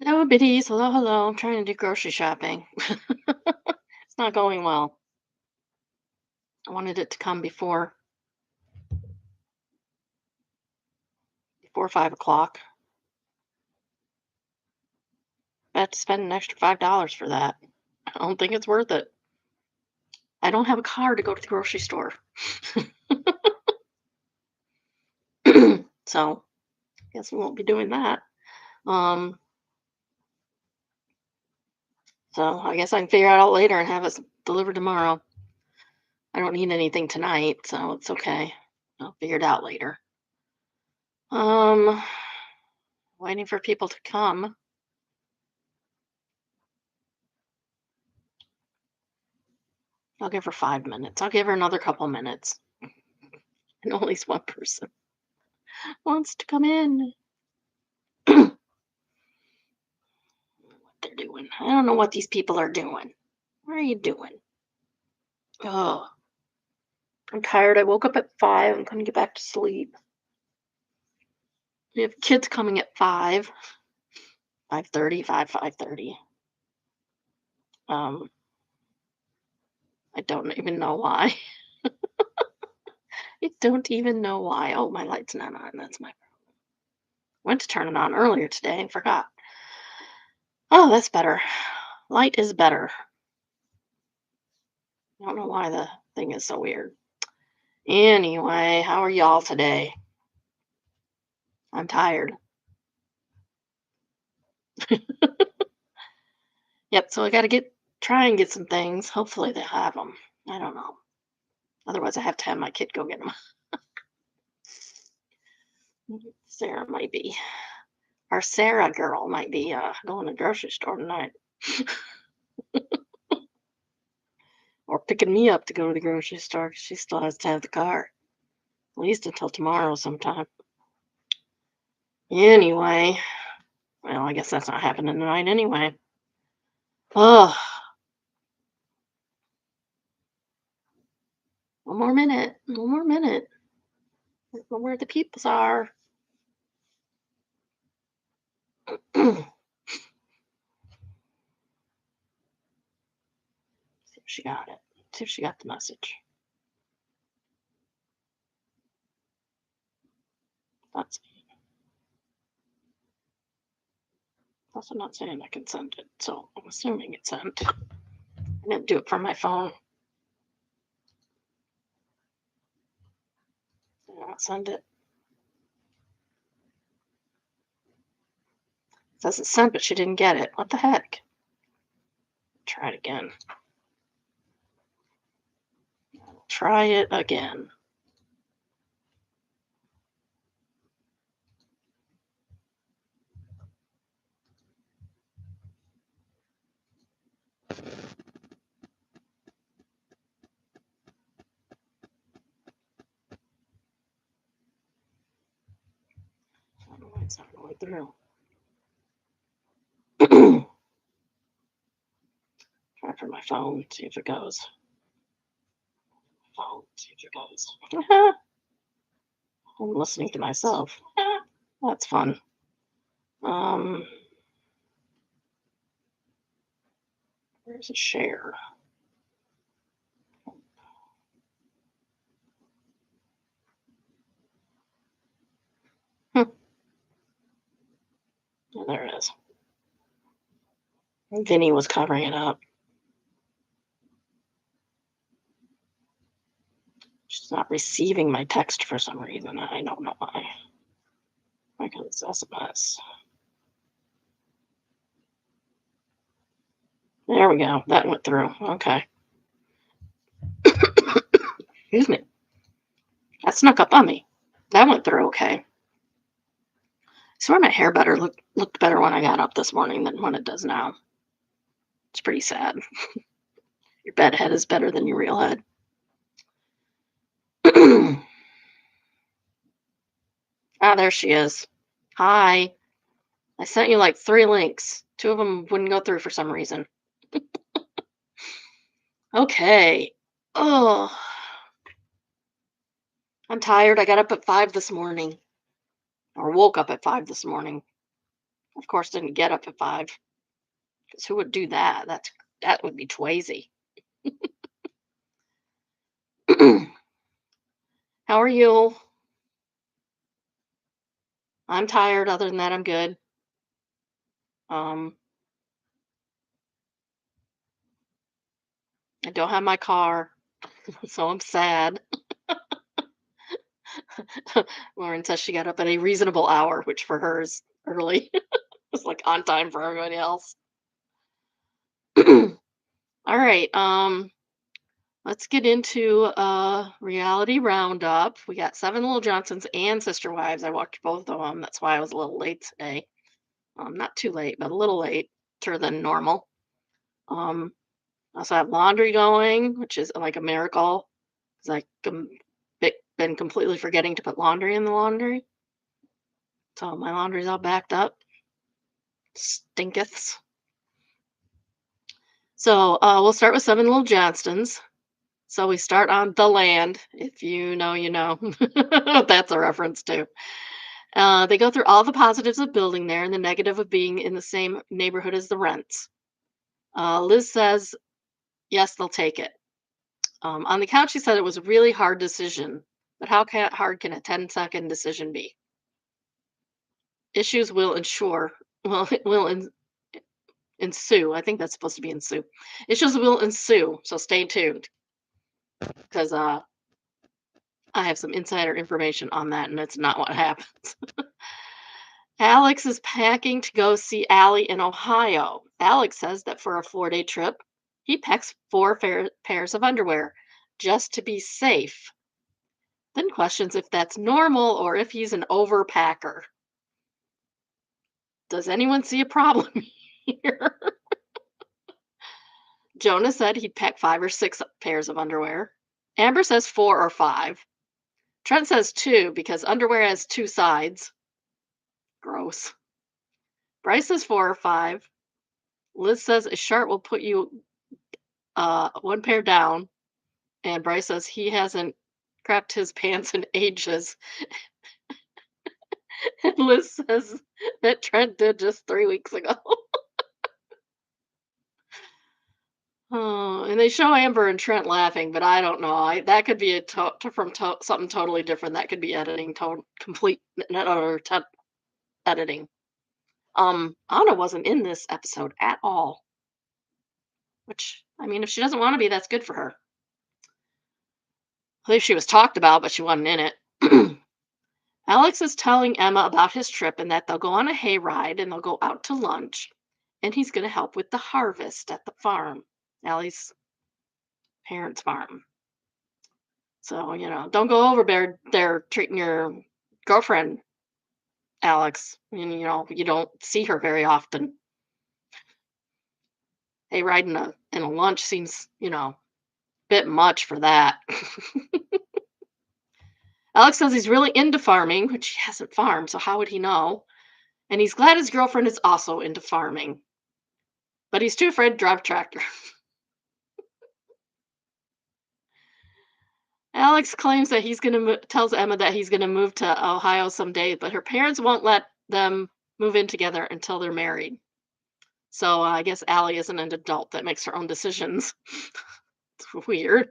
Hello, biddies. Hello, hello. I'm trying to do grocery shopping. It's not going well. I wanted it to come before 5 o'clock. I had to spend an extra $5 for that. I don't think it's worth it. I don't have a car to go to the grocery store. So guess we won't be doing that. Um, so I guess I can figure it out later and have it delivered tomorrow. I don't need anything tonight, so it's okay. I'll figure it out later. Um, Waiting for people to come. I'll give her 5 minutes. I'll give her another couple minutes. And only one person wants to come in. What they're doing. I don't know what these people are doing. What are you doing? Oh, I'm tired. I woke up at 5. I'm going to get back to sleep. We have kids coming at 5, 5:30, 5:30. Um, I don't even know why. I don't even know why. Oh, my light's not on. That's my problem. Went to turn it on earlier today and forgot. Oh, that's better. Light is better. I don't know why the thing is so weird. Anyway, how are y'all today? I'm tired. Yep, so I gotta try and get some things. Hopefully they have them. I don't know. Otherwise, I have to have my kid go get them. Sarah might be. Our Sarah girl might be going to the grocery store tonight. Or picking me up to go to the grocery store 'cause she still has to have the car. At least until tomorrow sometime. Anyway, well, I guess that's not happening tonight anyway. Oh, one more minute. One more minute. I don't know where the peoples are. See if she got it. See if she got the message. That's also not saying I can send it, so I'm assuming it's sent. I didn't do it from my phone. Did I not send it? It says it's sent, but she didn't get it. What the heck? Try it again. Try it again. I don't know why it's not going through. Try for my phone, see if it goes. Phone, see if it goes. I'm listening to myself. That's fun. Where's a share? Oh, there it is. Vinny was covering it up. She's not receiving my text for some reason. I don't know why. Because it's SMS. There we go. That went through. Okay. Excuse me. That snuck up on me. That went through okay. I swear my hair looked better when I got up this morning than when it does now. It's pretty sad. Your bed head is better than your real head. Ah, there she is. Hi. I sent you like 3 links. 2 of them wouldn't go through for some reason. Okay. Oh, I'm tired. I got up at 5 this morning, or woke up at 5 this morning. Of course, didn't get up at 5 because who would do that? That would be twazy. How are you? I'm tired. Other than that, I'm good. Um, I don't have my car, so I'm sad. Lauren says she got up at a reasonable hour, which for her is early. It's like on time for everybody else. All right. Let's get into reality roundup. We got 7 Little Johnsons and Sister Wives. I watched both of them. That's why I was a little late today. Not too late, but a little later than normal. I also have laundry going, which is like a miracle because been completely forgetting to put laundry in the laundry. So my laundry's all backed up. Stinketh. So we'll start with 7 Little Johnstons. So we start on the land. If you know, you know. That's a reference too. They go through all the positives of building there and the negative of being in the same neighborhood as the rents. Liz says, yes, they'll take it. On the couch, she said it was a really hard decision, but hard can a 10-second decision be? Issues will ensure, well, ensue. I think that's supposed to be ensue. Issues will ensue, so stay tuned because I have some insider information on that, and it's not what happens. Alex is packing to go see Allie in Ohio. Alex says that for a 4-day trip, he packs 4 pairs of underwear just to be safe. Then questions if that's normal or if he's an overpacker. Does anyone see a problem here? Jonah said he'd pack 5 or 6 pairs of underwear. Amber says 4 or 5. Trent says 2 because underwear has 2 sides. Gross. Bryce says 4 or 5. Liz says a shirt will put you 1 pair down. And Bryce says he hasn't crapped his pants in ages. And Liz says that Trent did just 3 weeks ago. Oh, and they show Amber and Trent laughing, but I don't know. That could be something totally different. That could be editing, complete another editing. Anna wasn't in this episode at all, which I mean, if she doesn't want to be, that's good for her. I believe she was talked about, but she wasn't in it. Alex is telling Emma about his trip and that they'll go on a hayride and they'll go out to lunch, and he's going to help with the harvest at the farm, Allie's parents' farm. So, don't go overboard there treating your girlfriend, Alex. And, you don't see her very often. Hey, riding in a lunch seems, bit much for that. Alex says he's really into farming, which he hasn't farmed, so how would he know? And he's glad his girlfriend is also into farming. But he's too afraid to drive a tractor. Alex claims that tells Emma that he's gonna move to Ohio someday, but her parents won't let them move in together until they're married. So I guess Allie isn't an adult that makes her own decisions. It's weird.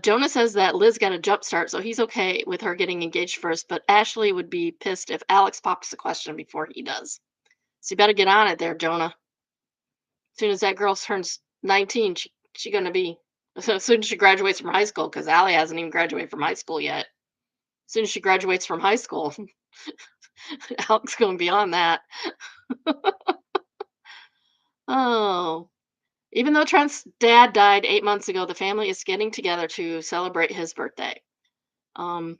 Jonah says that Liz got a jump start, so he's okay with her getting engaged first, but Ashley would be pissed if Alex pops the question before he does. So you better get on it there, Jonah. As soon as that girl turns 19, she gonna be as soon as she graduates from high school, because Allie hasn't even graduated from high school yet. As soon as she graduates from high school, Alex gonna be on that. Oh. Even though Trent's dad died 8 months ago, the family is getting together to celebrate his birthday. Oh,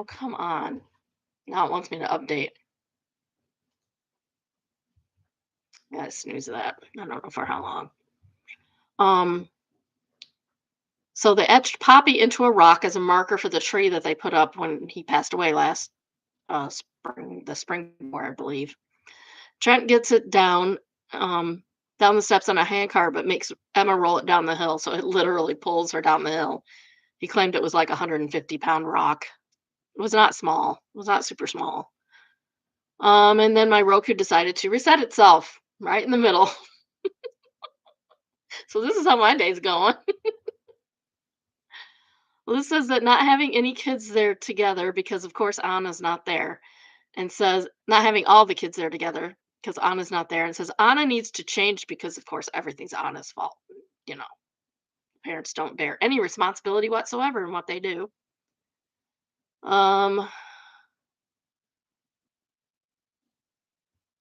come on. Now it wants me to update. I gotta snooze that. I don't know for how long. So they etched Poppy into a rock as a marker for the tree that they put up when he passed away last spring before, I believe. Trent gets it down the steps on a handcar, but makes Emma roll it down the hill, so it literally pulls her down the hill. He claimed it was like a 150-pound rock. It was not small. It was not super small. And then my Roku decided to reset itself right in the middle. So this is how my day's going. Well, this says that not having any kids there together because, of course, Anna's not there, and says not having all the kids there together because Anna's not there, and says Anna needs to change because, of course, everything's Anna's fault. You know, parents don't bear any responsibility whatsoever in what they do. Um,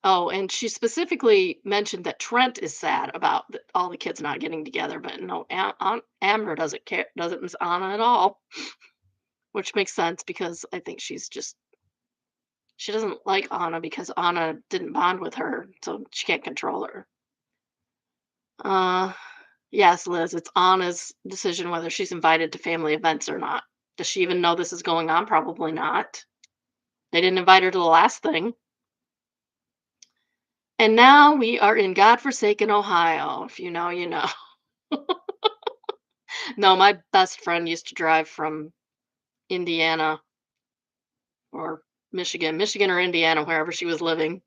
oh, and she specifically mentioned that Trent is sad about all the kids not getting together, but no, Amber doesn't care, doesn't miss Anna at all, which makes sense because I think she doesn't like Anna because Anna didn't bond with her, so she can't control her. Uh, yes, Liz, it's Anna's decision whether she's invited to family events or not. Does she even know this is going on? Probably not. They didn't invite her to the last thing. And now we are in godforsaken Ohio. If you know, you know. No, my best friend used to drive from Indiana or Michigan or Indiana, wherever she was living,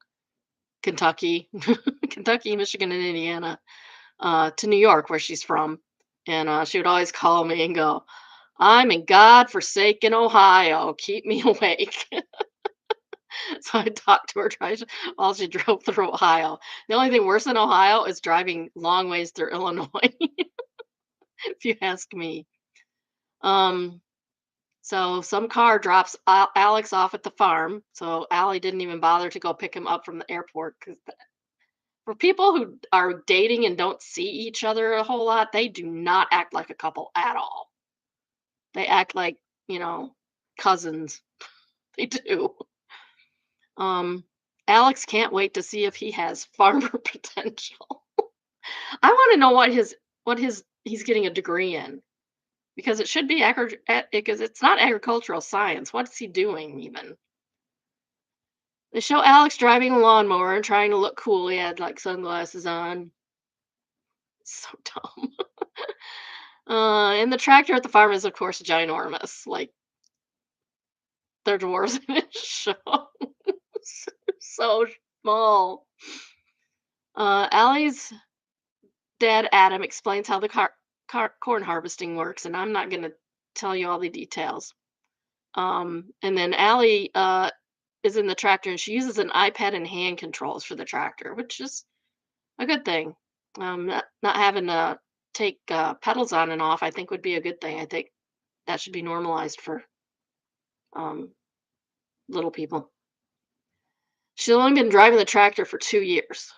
Kentucky, Kentucky, Michigan, and Indiana, to New York, where she's from. And she would always call me and go, I'm in God-forsaken Ohio. Keep me awake. So I talked to her while she drove through Ohio. The only thing worse than Ohio is driving long ways through Illinois, if you ask me. Um, so some car drops Alex off at the farm. So Allie didn't even bother to go pick him up from the airport because for people who are dating and don't see each other a whole lot, they do not act like a couple at all. They act like, you know, cousins. They do. Um, Alex can't wait to see if he has farmer potential. I want to know what his he's getting a degree in because it should be because it's not agricultural science. What's he doing even? They show Alex driving a lawnmower and trying to look cool. He had like sunglasses on. So dumb. And the tractor at the farm is of course ginormous. Like they're dwarves in this show. So small. Allie's dad Adam explains how the corn harvesting works, and I'm not going to tell you all the details. And then Allie is in the tractor, and she uses an iPad and hand controls for the tractor, which is a good thing. Not having to take pedals on and off, I think, would be a good thing. I think that should be normalized for um, little people. She's only been driving the tractor for 2 years,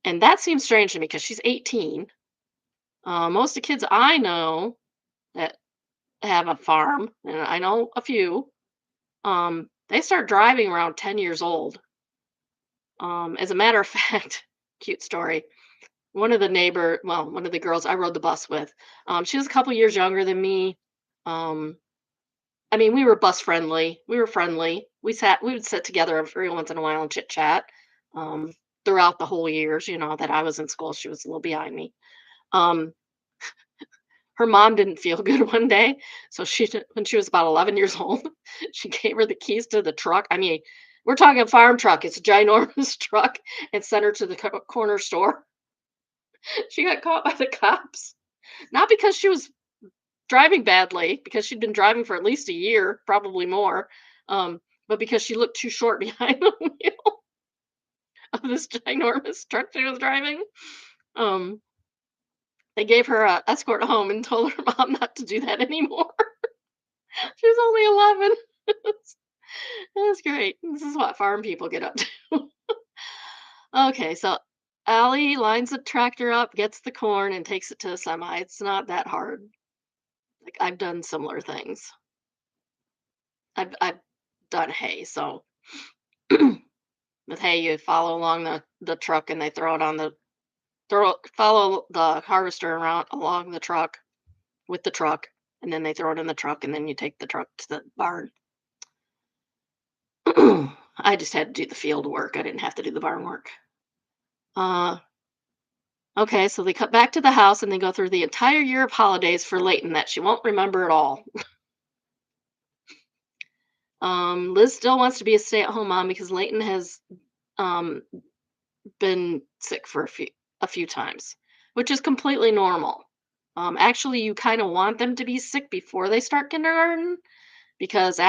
and that seems strange to me because she's 18. Most of the kids I know that have a farm, and I know a few, they start driving around 10 years old. As a matter of fact, cute story. One of the girls I rode the bus with, she was a couple years younger than me. Um, I mean, we were bus friendly. We were friendly. We would sit together every once in a while and chit chat. Um, throughout the whole years, that I was in school, she was a little behind me. Um, her mom didn't feel good one day, so when she was about 11 years old, she gave her the keys to the truck. I mean, we're talking farm truck. It's a ginormous truck, and sent her to the corner store. She got caught by the cops, not because she was driving badly, because she'd been driving for at least a year, probably more, but because she looked too short behind the wheel of this ginormous truck she was driving. Um, they gave her a escort home and told her mom not to do that anymore. She was only 11. That's great. This is what farm people get up to. Okay, so Allie lines the tractor up, gets the corn, and takes it to a semi. It's not that hard. Like I've done similar things. I've done hay, so with hay you follow along the truck and they throw it on the follow the harvester around along the truck with the truck, and then they throw it in the truck, and then you take the truck to the barn. I just had to do the field work. I didn't have to do the barn work. Uh, okay, so they cut back to the house and they go through the entire year of holidays for Leighton that she won't remember at all. Liz still wants to be a stay-at-home mom because Leighton has um, been sick for a few times, which is completely normal. Actually, you kind of want them to be sick before they start kindergarten because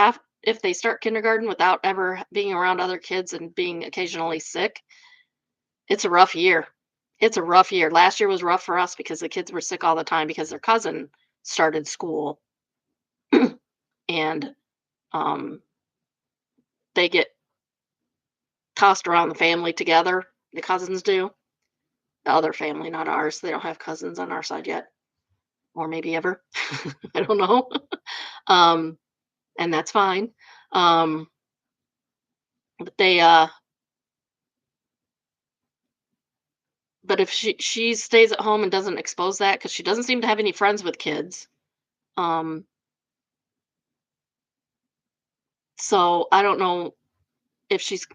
if they start kindergarten without ever being around other kids and being occasionally sick, it's a rough year. It's a rough year. Last year was rough for us because the kids were sick all the time because their cousin started school and um, they get tossed around the family together. The cousins do. The other family, not ours. They don't have cousins on our side yet, or maybe ever. I don't know. um, and that's fine. Um, but they, but if she stays at home and doesn't expose that, because she doesn't seem to have any friends with kids. Um, so I don't know if she's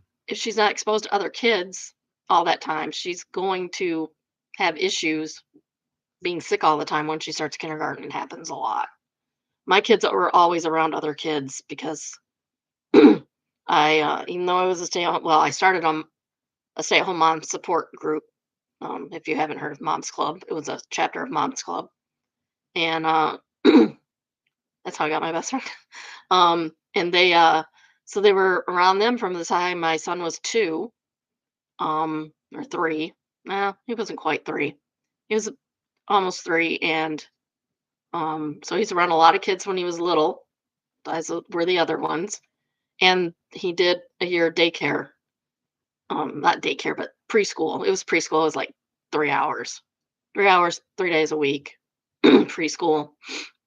not exposed to other kids all that time, she's going to have issues being sick all the time when she starts kindergarten. It happens a lot. My kids were always around other kids because even though I was a I started on a stay-at-home mom support group. If you haven't heard of Mom's Club, it was a chapter of Mom's Club, and that's how I got my best friend. And so they were around them from the time my son was 2, or 3. Nah, he wasn't quite 3. He was almost 3, and so he's around a lot of kids when he was little, as were the other ones. And he did a year of daycare, not daycare, but preschool. It was preschool. It was like 3 hours, 3 hours, 3 days a week, preschool.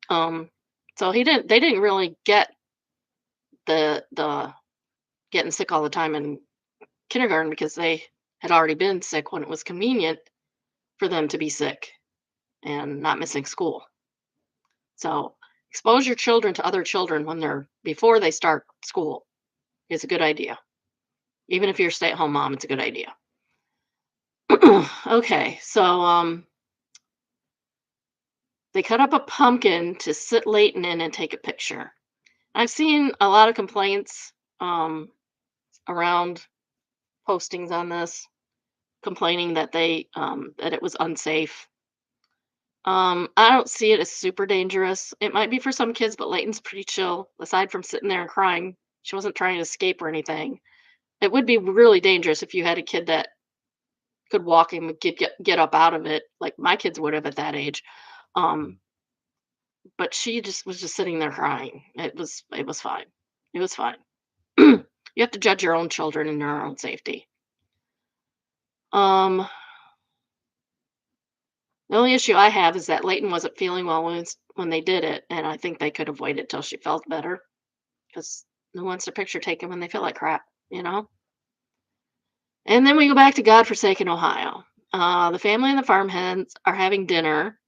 Um, so they didn't really get the getting sick all the time in kindergarten because they had already been sick when it was convenient for them to be sick and not missing school. So expose your children to other children when they're before they start school is a good idea. Even if you're a stay-at-home mom, it's a good idea. Okay, so they cut up a pumpkin to sit Leighton in and take a picture. I've seen a lot of complaints um, around postings on this, complaining that that it was unsafe. I don't see it as super dangerous. It might be for some kids, but Leighton's pretty chill. Aside from sitting there and crying, she wasn't trying to escape or anything. It would be really dangerous if you had a kid that could walk and get up out of it, like my kids would have at that age. Um, but she just was just sitting there crying. It was fine. It was fine. You have to judge your own children and your own safety. Um, the only issue I have is that Leighton wasn't feeling well when they did it, and I think they could have waited till she felt better because who wants their picture taken when they feel like crap, you know? And then we go back to godforsaken Ohio. The family and the farmhands are having dinner,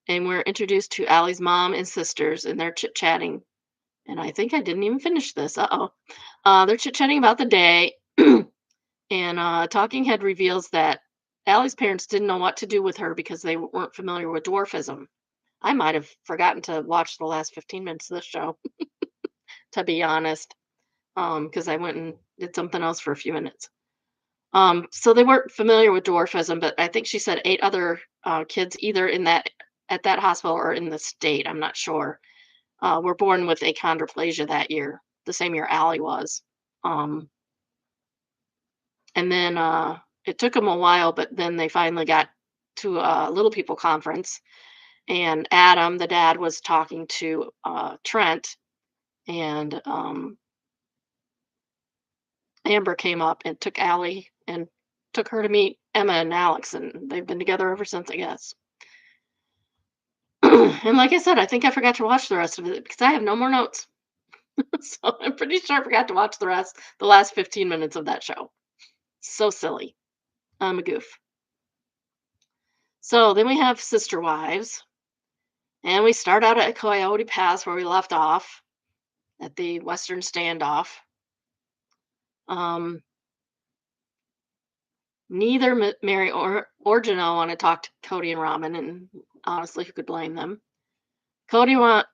and we're introduced to Allie's mom and sisters, and they're chit chatting. And I think I didn't even finish this. Uh-oh. They're chit chatting about the day, and Talking Head reveals that Allie's parents didn't know what to do with her because they weren't familiar with dwarfism. I might have forgotten to watch the last 15 minutes of this show, to be honest, because I went and did something else for a few minutes. So they weren't familiar with dwarfism, but I think she said 8 other kids, either at that hospital or in the state. I'm not sure. Were born with achondroplasia that year, the same year Allie was. Um, and then it took them a while, but then they finally got to a little people conference, and Adam, the dad, was talking to Trent, and Amber came up and took Allie and took her to meet Emma and Alex, and they've been together ever since, I guess. And like I said, I think I forgot to watch the rest of it because I have no more notes. So I'm pretty sure I forgot to watch the last 15 minutes of that show. So silly. I'm a goof. So then we have Sister Wives, and we start out at Coyote Pass where we left off at the Western standoff. Um, Neither Mary or Janelle want to talk to Cody and Robin, and honestly, who could blame them? Cody want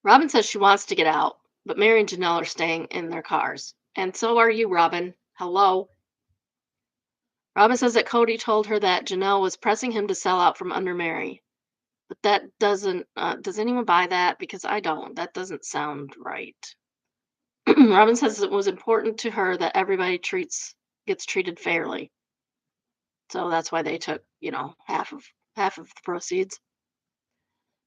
Robin says she wants to get out, but Mary and Janelle are staying in their cars. And so are you, Robin. Hello. Robin says that Cody told her that Janelle was pressing him to sell out from under Mary. But that doesn't, does anyone buy that? Because I don't. That doesn't sound right. Robin says it was important to her that everybody gets treated fairly. So that's why they took, half of the proceeds.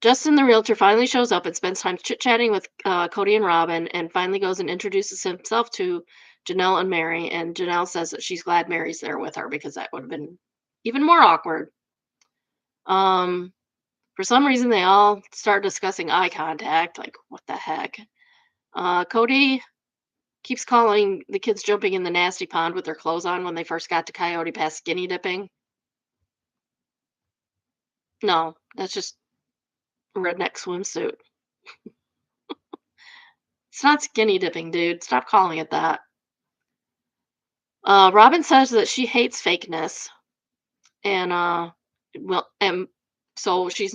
Justin, the realtor, finally shows up and spends time chit chatting with Cody and Robin, and finally goes and introduces himself to Janelle and Mary. And Janelle says that she's glad Mary's there with her because that would have been even more awkward. Um, for some reason, they all start discussing eye contact. Like, what the heck? Cody keeps calling the kids jumping in the nasty pond with their clothes on when they first got to Coyote Pass skinny dipping. No, that's just redneck swimsuit. It's not skinny dipping, dude. Stop calling it that. Robin says that she hates fakeness, and and so she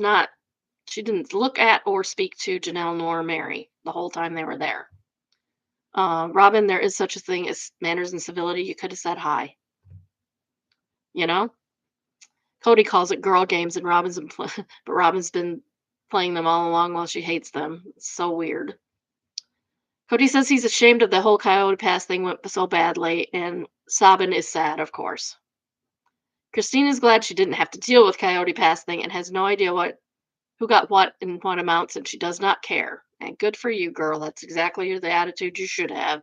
didn't look at or speak to Janelle nor Mary the whole time they were there. Robin, there is such a thing as manners and civility. You could have said hi. You know, Cody calls it girl games, and but Robin's been playing them all along while she hates them. It's so weird. Cody says he's ashamed of the whole Coyote Pass thing went so badly, and Sabin is sad, of course. Christine is glad she didn't have to deal with Coyote Pass thing and has no idea who got what in what amounts, and she does not care. And good for you, girl. That's exactly the attitude you should have.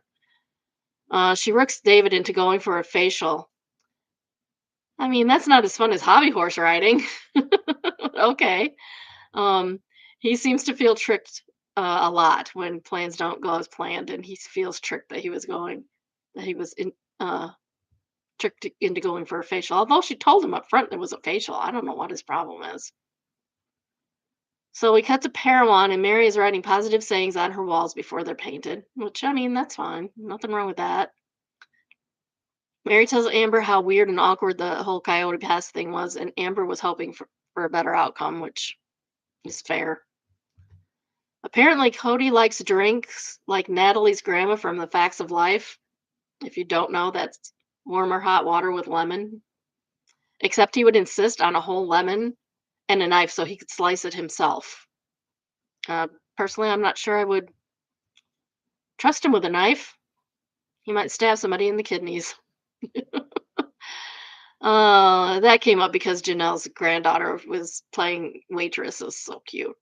She rooks David into going for a facial. I mean, that's not as fun as hobby horse riding. Okay. Um, he seems to feel tricked a lot when plans don't go as planned, and he feels tricked that he was tricked into going for a facial. Although she told him up front there was a facial, I don't know what his problem is. So we cut to Parowan, and Mary is writing positive sayings on her walls before they're painted, which, I mean, that's fine. Nothing wrong with that. Mary tells Amber how weird and awkward the whole Coyote Pass thing was, and Amber was hoping for a better outcome, which is fair. Apparently, Cody likes drinks like Natalie's grandma from The Facts of Life. If you don't know, that's warm or hot water with lemon. Except he would insist on a whole lemon and a knife so he could slice it himself. Uh, Personally, I'm not sure I would trust him with a knife. He might stab somebody in the kidneys. That came up because Janelle's granddaughter was playing waitress. It was so cute.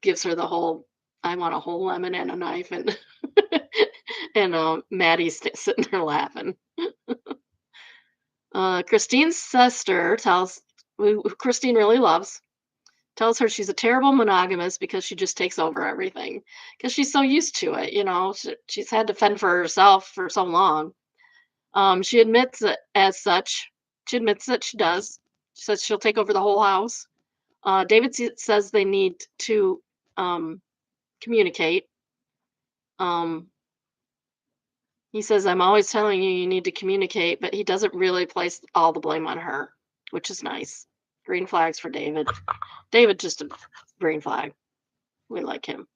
Gives her the whole, I want a whole lemon and a knife, and and Maddie's sitting there laughing. Christine's sister who Christine really loves, tells her she's a terrible monogamist because she just takes over everything because she's so used to it. She's had to fend for herself for so long. She admits that as such. She admits that she does. She says she'll take over the whole house. David says they need to communicate. Um, he says, I'm always telling you need to communicate, but he doesn't really place all the blame on her, which is nice. Green flags for David. David, just a green flag. We like him.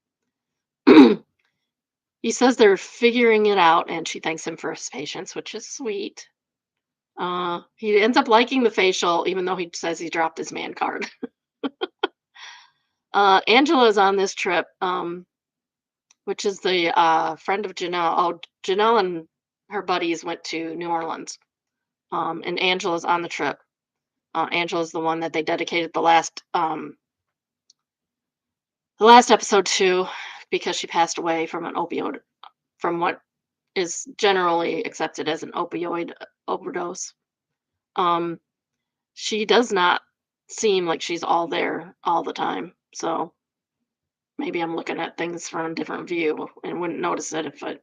He says they're figuring it out, and she thanks him for his patience, which is sweet. He ends up liking the facial, even though he says he dropped his man card. Angela is on this trip, which is the friend of Janelle. Oh, Janelle and her buddies went to New Orleans, and Angela's on the trip. Angela's the one that they dedicated the last episode to because she passed away from an opioid, from what is generally accepted as an opioid overdose. She does not seem like she's all there all the time. So maybe I'm looking at things from a different view and wouldn't notice it if I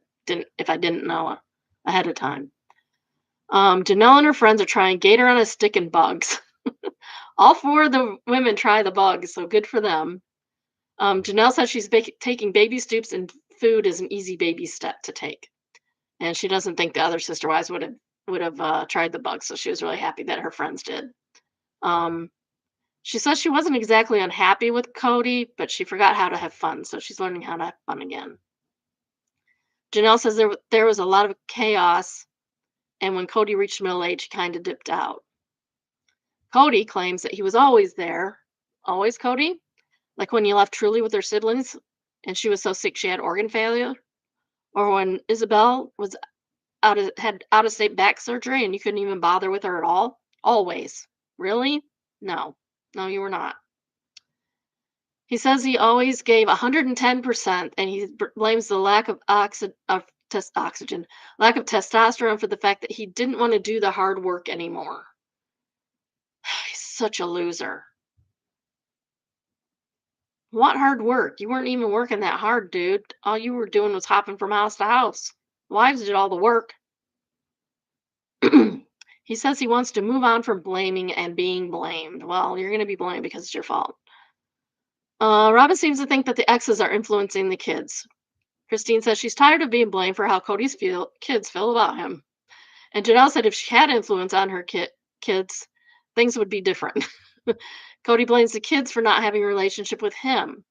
didn't know ahead of time. Janelle and her friends are trying gator on a stick and bugs. All four of the women try the bugs, so good for them. Janelle says she's taking baby stoops, and food is an easy baby step to take. And she doesn't think the other sister wives would have tried the bugs, so she was really happy that her friends did. She says she wasn't exactly unhappy with Cody, but she forgot how to have fun, so she's learning how to have fun again. Janelle says there was a lot of chaos, and when Cody reached middle age, he kind of dipped out. Cody claims that he was always there. Always, Cody? Like when you left Truly with her siblings and she was so sick she had organ failure? Or when Isabel was had out of state back surgery and you couldn't even bother with her at all? Always. Really? No. No, you were not. He says he always gave 110% and he blames the lack of oxygen, lack of testosterone for the fact that he didn't want to do the hard work anymore. He's such a loser. What hard work? You weren't even working that hard, dude. All you were doing was hopping from house to house. Wives did all the work. He says he wants to move on from blaming and being blamed. Well, you're going to be blamed because it's your fault. Robin seems to think that the exes are influencing the kids. Christine says she's tired of being blamed for how kids feel about him. And Janelle said if she had influence on her kids, things would be different. Cody blames the kids for not having a relationship with him.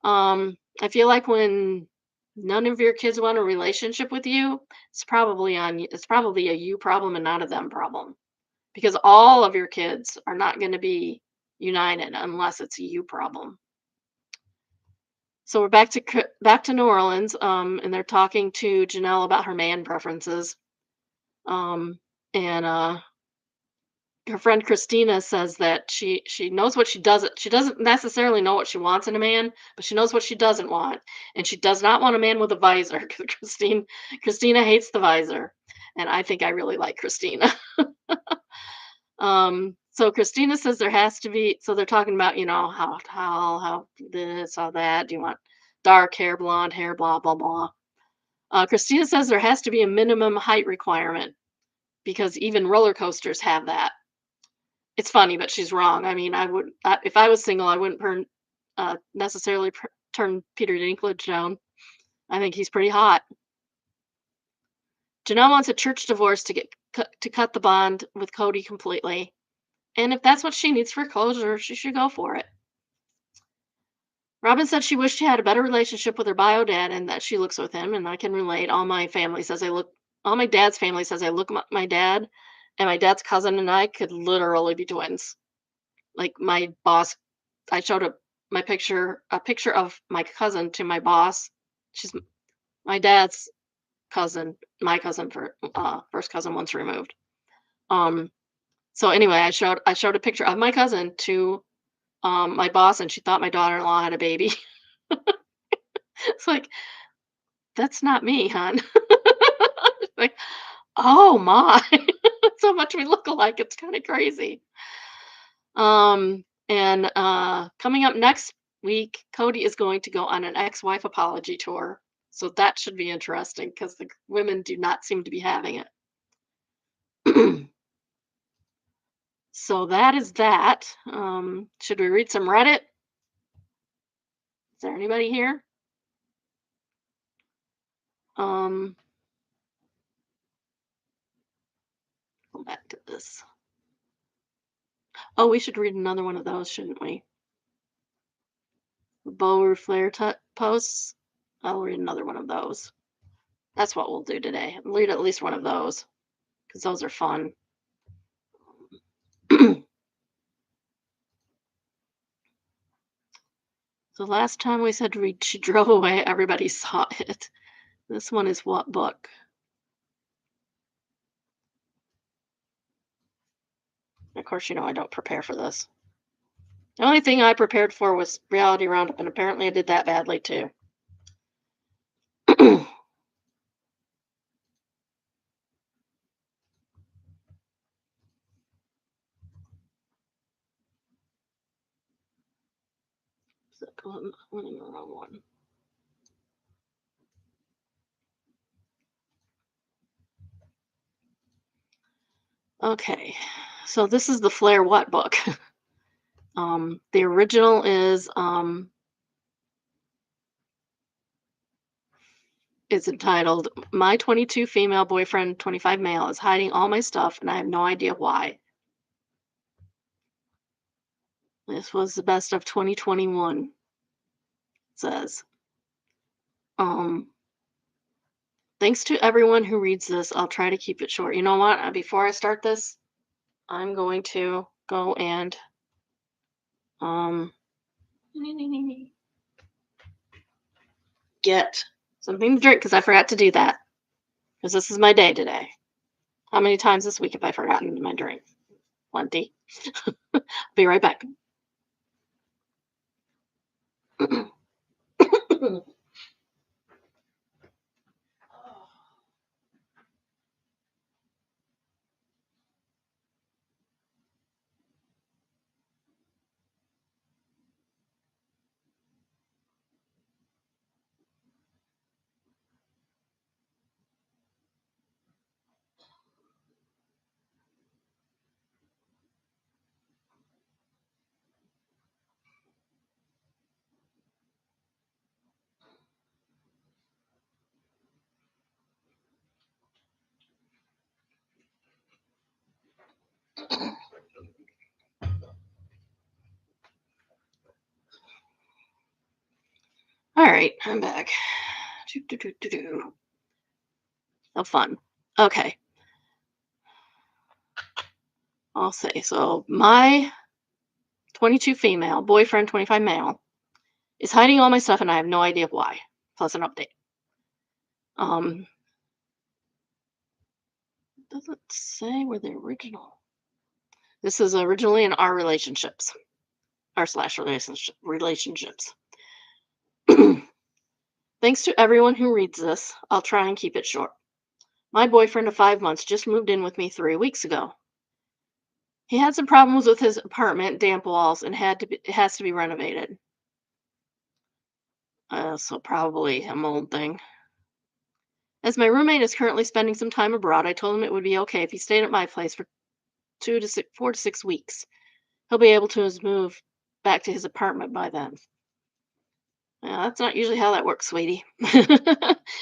I feel like when none of your kids want a relationship with you, it's probably a you problem and not a them problem. Because all of your kids are not going to be united unless it's a you problem. So we're back to New Orleans, and they're talking to Janelle about her man preferences. And her friend Christina says that she knows what she doesn't. She doesn't necessarily know what she wants in a man, but she knows what she doesn't want, and she does not want a man with a visor. 'Cause Christina hates the visor, and I think I really like Christina. So Christina says there has to be. So they're talking about how tall, how this, how that. Do you want dark hair, blonde hair, blah blah blah. Christina says there has to be a minimum height requirement because even roller coasters have that. It's funny, but she's wrong. I mean, if I was single, I wouldn't necessarily turn Peter Dinklage down. I think he's pretty hot. Janelle wants a church divorce to cut the bond with Cody completely, and if that's what she needs for closure, she should go for it. Robin said she wished she had a better relationship with her bio dad, and that she looks with him, and I can relate. All my dad's family says I look my dad, and my dad's cousin and I could literally be twins. Like my boss, I showed a picture of my cousin to my boss. She's my dad's cousin, my cousin for first cousin once removed. Um, so anyway, I showed a picture of my cousin to my boss, and she thought my daughter-in-law had a baby. It's like that's not me, hon. Like, oh my, so much we look alike. It's kind of crazy. And coming up next week, Cody is going to go on an ex-wife apology tour. So that should be interesting because the women do not seem to be having it. So that is that. Should we read some Reddit? Is there anybody here? Um, go back to this. Oh, we should read another one of those, shouldn't we? Bow flare posts. I'll read another one of those. That's what we'll do today. Read at least one of those because those are fun. The last time we said she drove away, everybody saw it. This one is what book? Of course, I don't prepare for this. The only thing I prepared for was Reality Roundup, and apparently I did that badly too. I'm winning the wrong one. Okay, so this is the Flair What book. The original is it's entitled "My 22 Female Boyfriend, 25 Male is hiding all my stuff, and I have no idea why." This was the best of 2021, it says. Um, Thanks to everyone who reads this. I'll try to keep it short. You know what? Before I start this, I'm going to go and um get something to drink because I forgot to do that. Because this is my day today. How many times this week have I forgotten my drink? Plenty. Be right back. All right, I'm back. So fun. Okay, I'll say so. My 22 female boyfriend, 25 male, is hiding all my stuff, and I have no idea why. Plus an update. Um, doesn't say where the original. This is originally in our relationships, our slash relationships. Thanks to everyone who reads this. I'll try and keep it short. My boyfriend of 5 months just moved in with me 3 weeks ago. He had some problems with his apartment, damp walls, and it has to be renovated. So probably a mold thing. As my roommate is currently spending some time abroad, I told him it would be okay if he stayed at my place for 4 to 6 weeks. He'll be able to move back to his apartment by then. Yeah, that's not usually how that works, sweetie.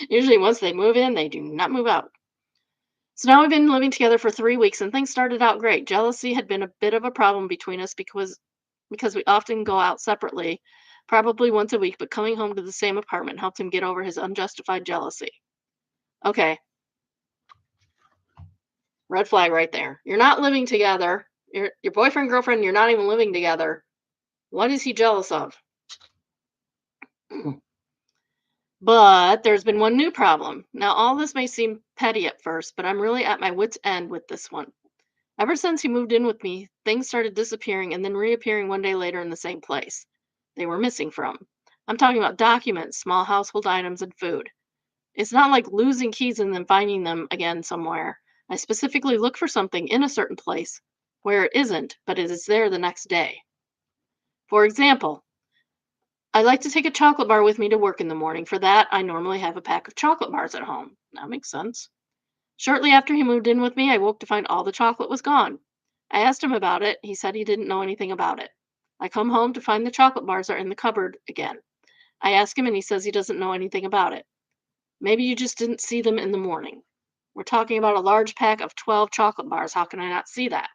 Usually, once they move in, they do not move out. So now we've been living together for 3 weeks, and things started out great. Jealousy had been a bit of a problem between us because we often go out separately, probably once a week, but coming home to the same apartment helped him get over his unjustified jealousy. Okay, red flag right there. You're not living together. Your boyfriend, girlfriend, you're not even living together. What is he jealous of? But there's been one new problem. Now, all this may seem petty at first, but I'm really at my wit's end with this one. Ever since he moved in with me, things started disappearing and then reappearing one day later in the same place they were missing from. I'm talking about documents, small household items, and food. It's not like losing keys and then finding them again somewhere. I specifically look for something in a certain place where it isn't, but it is there the next day. For example, I like to take a chocolate bar with me to work in the morning. For that, I normally have a pack of chocolate bars at home. That makes sense. Shortly after he moved in with me, I woke to find all the chocolate was gone. I asked him about it. He said he didn't know anything about it. I come home to find the chocolate bars are in the cupboard again. I ask him and he says he doesn't know anything about it. Maybe you just didn't see them in the morning. We're talking about a large pack of 12 chocolate bars. How can I not see that?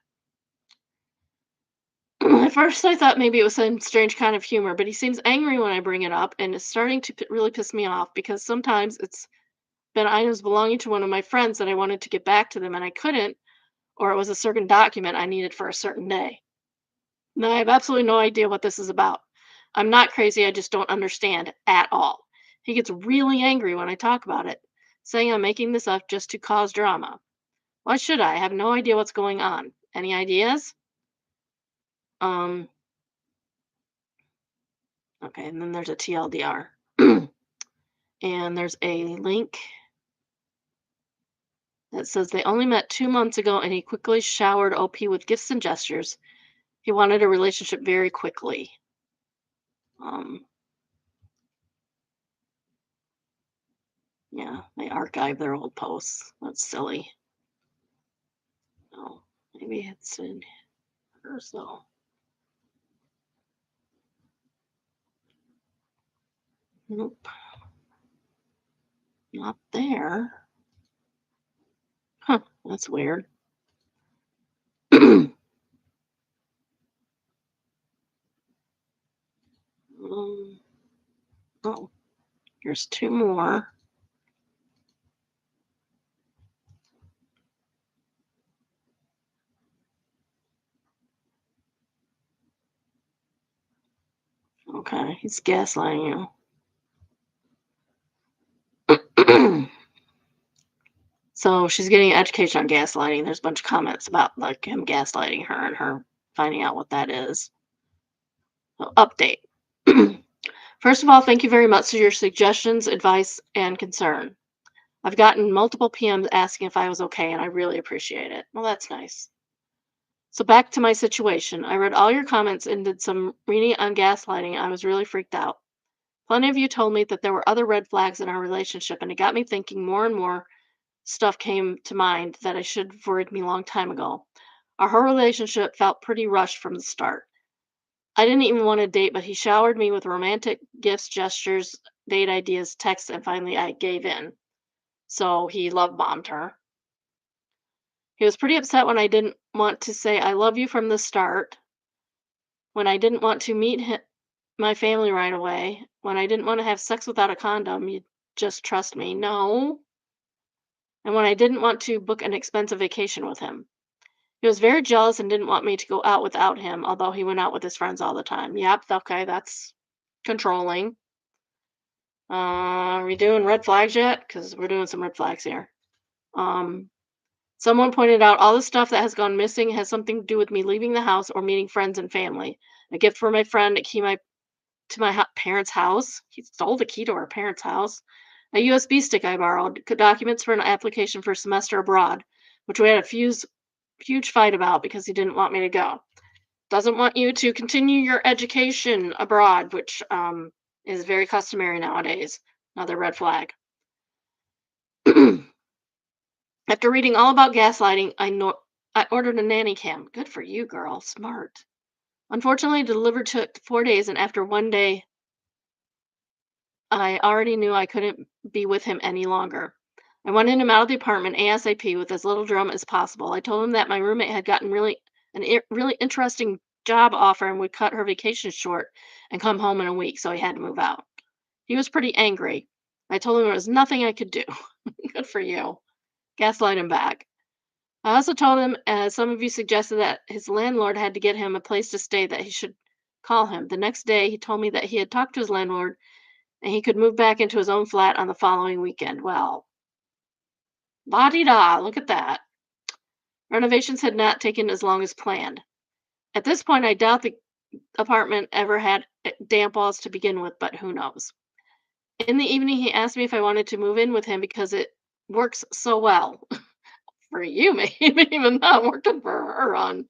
At first, I thought maybe it was some strange kind of humor, but he seems angry when I bring it up, and it's starting to really piss me off because sometimes it's been items belonging to one of my friends that I wanted to get back to them and I couldn't, or it was a certain document I needed for a certain day. Now, I have absolutely no idea what this is about. I'm not crazy, I just don't understand at all. He gets really angry when I talk about it, saying I'm making this up just to cause drama. Why should I? I have no idea what's going on. Any ideas? Um, okay, and then there's a TLDR. And there's a link that says they only met 2 months ago and he quickly showered OP with gifts and gestures. He wanted a relationship very quickly. Um, yeah, they archive their old posts. That's silly. Oh, maybe it's in here, so. Nope, not there. Huh, that's weird. Um, oh, here's two more. Okay, he's gaslighting you. So she's getting an education on gaslighting. There's a bunch of comments about like him gaslighting her and her finding out what that is. So, update. First of all, thank you very much for your suggestions, advice, and concern. I've gotten multiple PMs asking if I was okay, and I really appreciate it. Well, that's nice. So back to my situation. I read all your comments and did some reading on gaslighting. I was really freaked out. Plenty of you told me that there were other red flags in our relationship, and it got me thinking more and more stuff came to mind that I should have worried me a long time ago. Our whole relationship felt pretty rushed from the start. I didn't even want to date, but he showered me with romantic gifts, gestures, date ideas, texts, and finally I gave in. So he love bombed her. He was pretty upset when I didn't want to say I love you from the start, when I didn't want to meet my family right away, when I didn't want to have sex without a condom. You just trust me. No. And when I didn't want to book an expensive vacation with him. He was very jealous and didn't want me to go out without him, although he went out with his friends all the time. Yep, okay, that's controlling. Are we doing red flags yet? Because we're doing some red flags here. Um, Someone pointed out all the stuff that has gone missing has something to do with me leaving the house or meeting friends and family. A gift for my friend, a key to my parents' house. He stole the key to our parents' house. A USB stick I borrowed. Documents for an application for a semester abroad, which we had a huge fight about because he didn't want me to go. Doesn't want you to continue your education abroad, which is very customary nowadays. Another red flag. After reading all about gaslighting, I ordered a nanny cam. Good for you, girl. Smart. Unfortunately, delivered took 4 days, and after one day, I already knew I couldn't be with him any longer. I wanted him out of the apartment ASAP with as little drama as possible. I told him that my roommate had gotten really interesting job offer and would cut her vacation short and come home in a week, so he had to move out. He was pretty angry. I told him there was nothing I could do. Good for you. Gaslight him back. I also told him, as some of you suggested, that his landlord had to get him a place to stay, that he should call him. The next day, he told me that he had talked to his landlord and he could move back into his own flat on the following weekend. Well, la di da, look at that. Renovations had not taken as long as planned. At this point, I doubt the apartment ever had damp walls to begin with, but who knows. In the evening, he asked me if I wanted to move in with him because it works so well. For you, maybe, even not working for her on.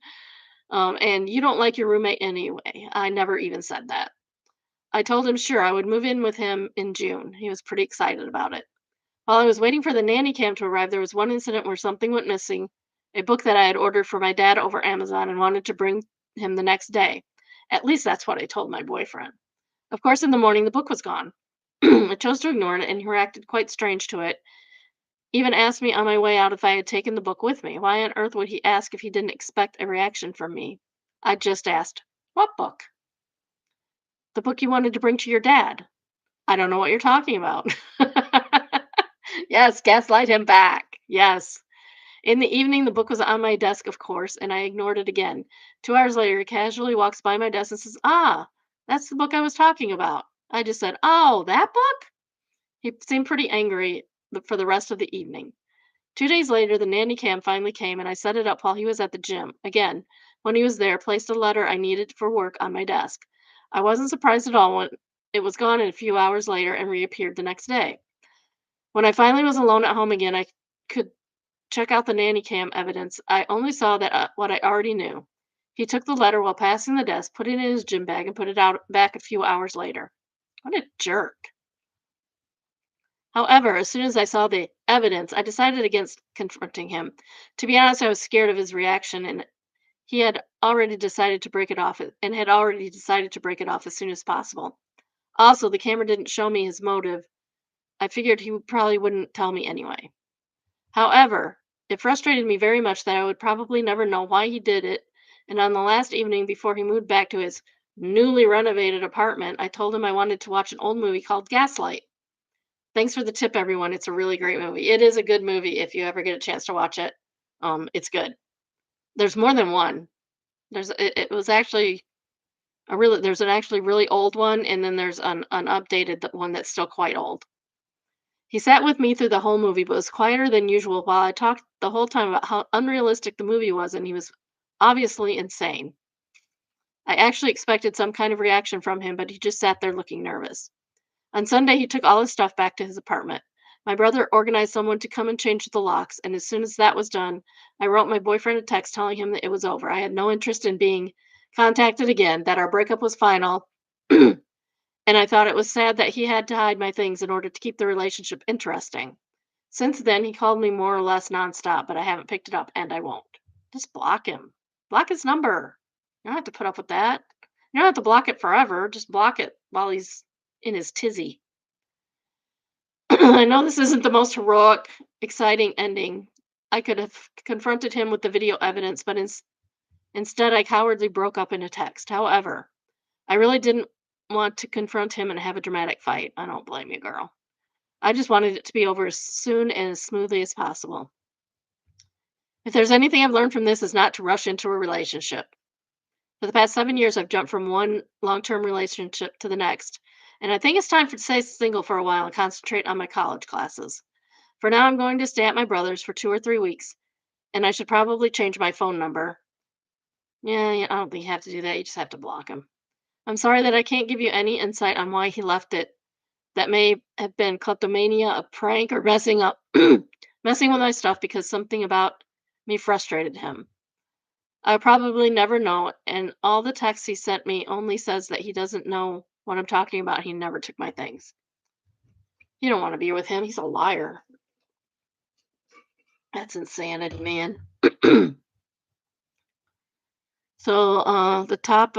And you don't like your roommate anyway. I never even said that. I told him sure I would move in with him in June. He was pretty excited about it. While I was waiting for the nanny cam to arrive, there was one incident where something went missing, a book that I had ordered for my dad over Amazon and wanted to bring him the next day. At least that's what I told my boyfriend. Of course, in the morning, the book was gone. I chose to ignore it, and he reacted quite strange to it. Even asked me on my way out if I had taken the book with me. Why on earth would he ask if he didn't expect a reaction from me? I just asked, "What book?" "The book you wanted to bring to your dad." "I don't know what you're talking about." Yes, gaslight him back. Yes. In the evening, the book was on my desk, of course, and I ignored it again. 2 hours later, he casually walks by my desk and says, "Ah, that's the book I was talking about." I just said, "Oh, that book?" He seemed pretty angry for the rest of the evening. 2 days later, the nanny cam finally came, and I set it up while he was at the gym. Again, when he was there, placed a letter I needed for work on my desk. I wasn't surprised at all when it was gone a few hours later and reappeared the next day. When I finally was alone at home again, I could check out the nanny cam evidence. I only saw that what I already knew. He took the letter while passing the desk, put it in his gym bag, and put it out back a few hours later. What a jerk. However, as soon as I saw the evidence, I decided against confronting him. To be honest, I was scared of his reaction, and he had already decided to break it off and had already decided to break it off as soon as possible. Also, the camera didn't show me his motive. I figured probably wouldn't tell me anyway. However, it frustrated me very much that I would probably never know why he did it, and on the last evening before he moved back to his newly renovated apartment, I told him I wanted to watch an old movie called Gaslight. Thanks for the tip, everyone. It's a really great movie. It is a good movie if you ever get a chance to watch it. It's good. There's more than one. It was actually there's an actually really old one, and then there's an updated one that's still quite old. He sat with me through the whole movie, but was quieter than usual while I talked the whole time about how unrealistic the movie was, and he was obviously insane. I actually expected some kind of reaction from him, but he just sat there looking nervous. On Sunday, he took all his stuff back to his apartment. My brother organized someone to come and change the locks, and as soon as that was done, I wrote my boyfriend a text telling him that it was over. I had no interest in being contacted again, that our breakup was final, and I thought it was sad that he had to hide my things in order to keep the relationship interesting. Since then, he called me more or less nonstop, but I haven't picked it up, and I won't. Just block him. Block his number. You don't have to put up with that. You don't have to block it forever. Just block it while he's in his tizzy. I know this isn't the most heroic, exciting ending. I could have confronted him with the video evidence, but instead I cowardly broke up in a text. However, I really didn't want to confront him and have a dramatic fight. I don't blame you, girl. I just wanted it to be over as soon and as smoothly as possible. If there's anything I've learned from this is not to rush into a relationship. For the past 7 years, I've jumped from one long-term relationship to the next, and I think it's time to stay single for a while and concentrate on my college classes. For now, I'm going to stay at my brother's for 2 or 3 weeks, and I should probably change my phone number. Yeah, I don't think you have to do that. You just have to block him. I'm sorry that I can't give you any insight on why he left it. That may have been kleptomania, a prank, or messing up, messing with my stuff because something about me frustrated him. I'll probably never know, and all the texts he sent me only says that he doesn't know what I'm talking about. He never took my things. You don't want to be with him. He's a liar. That's insanity, man. So the top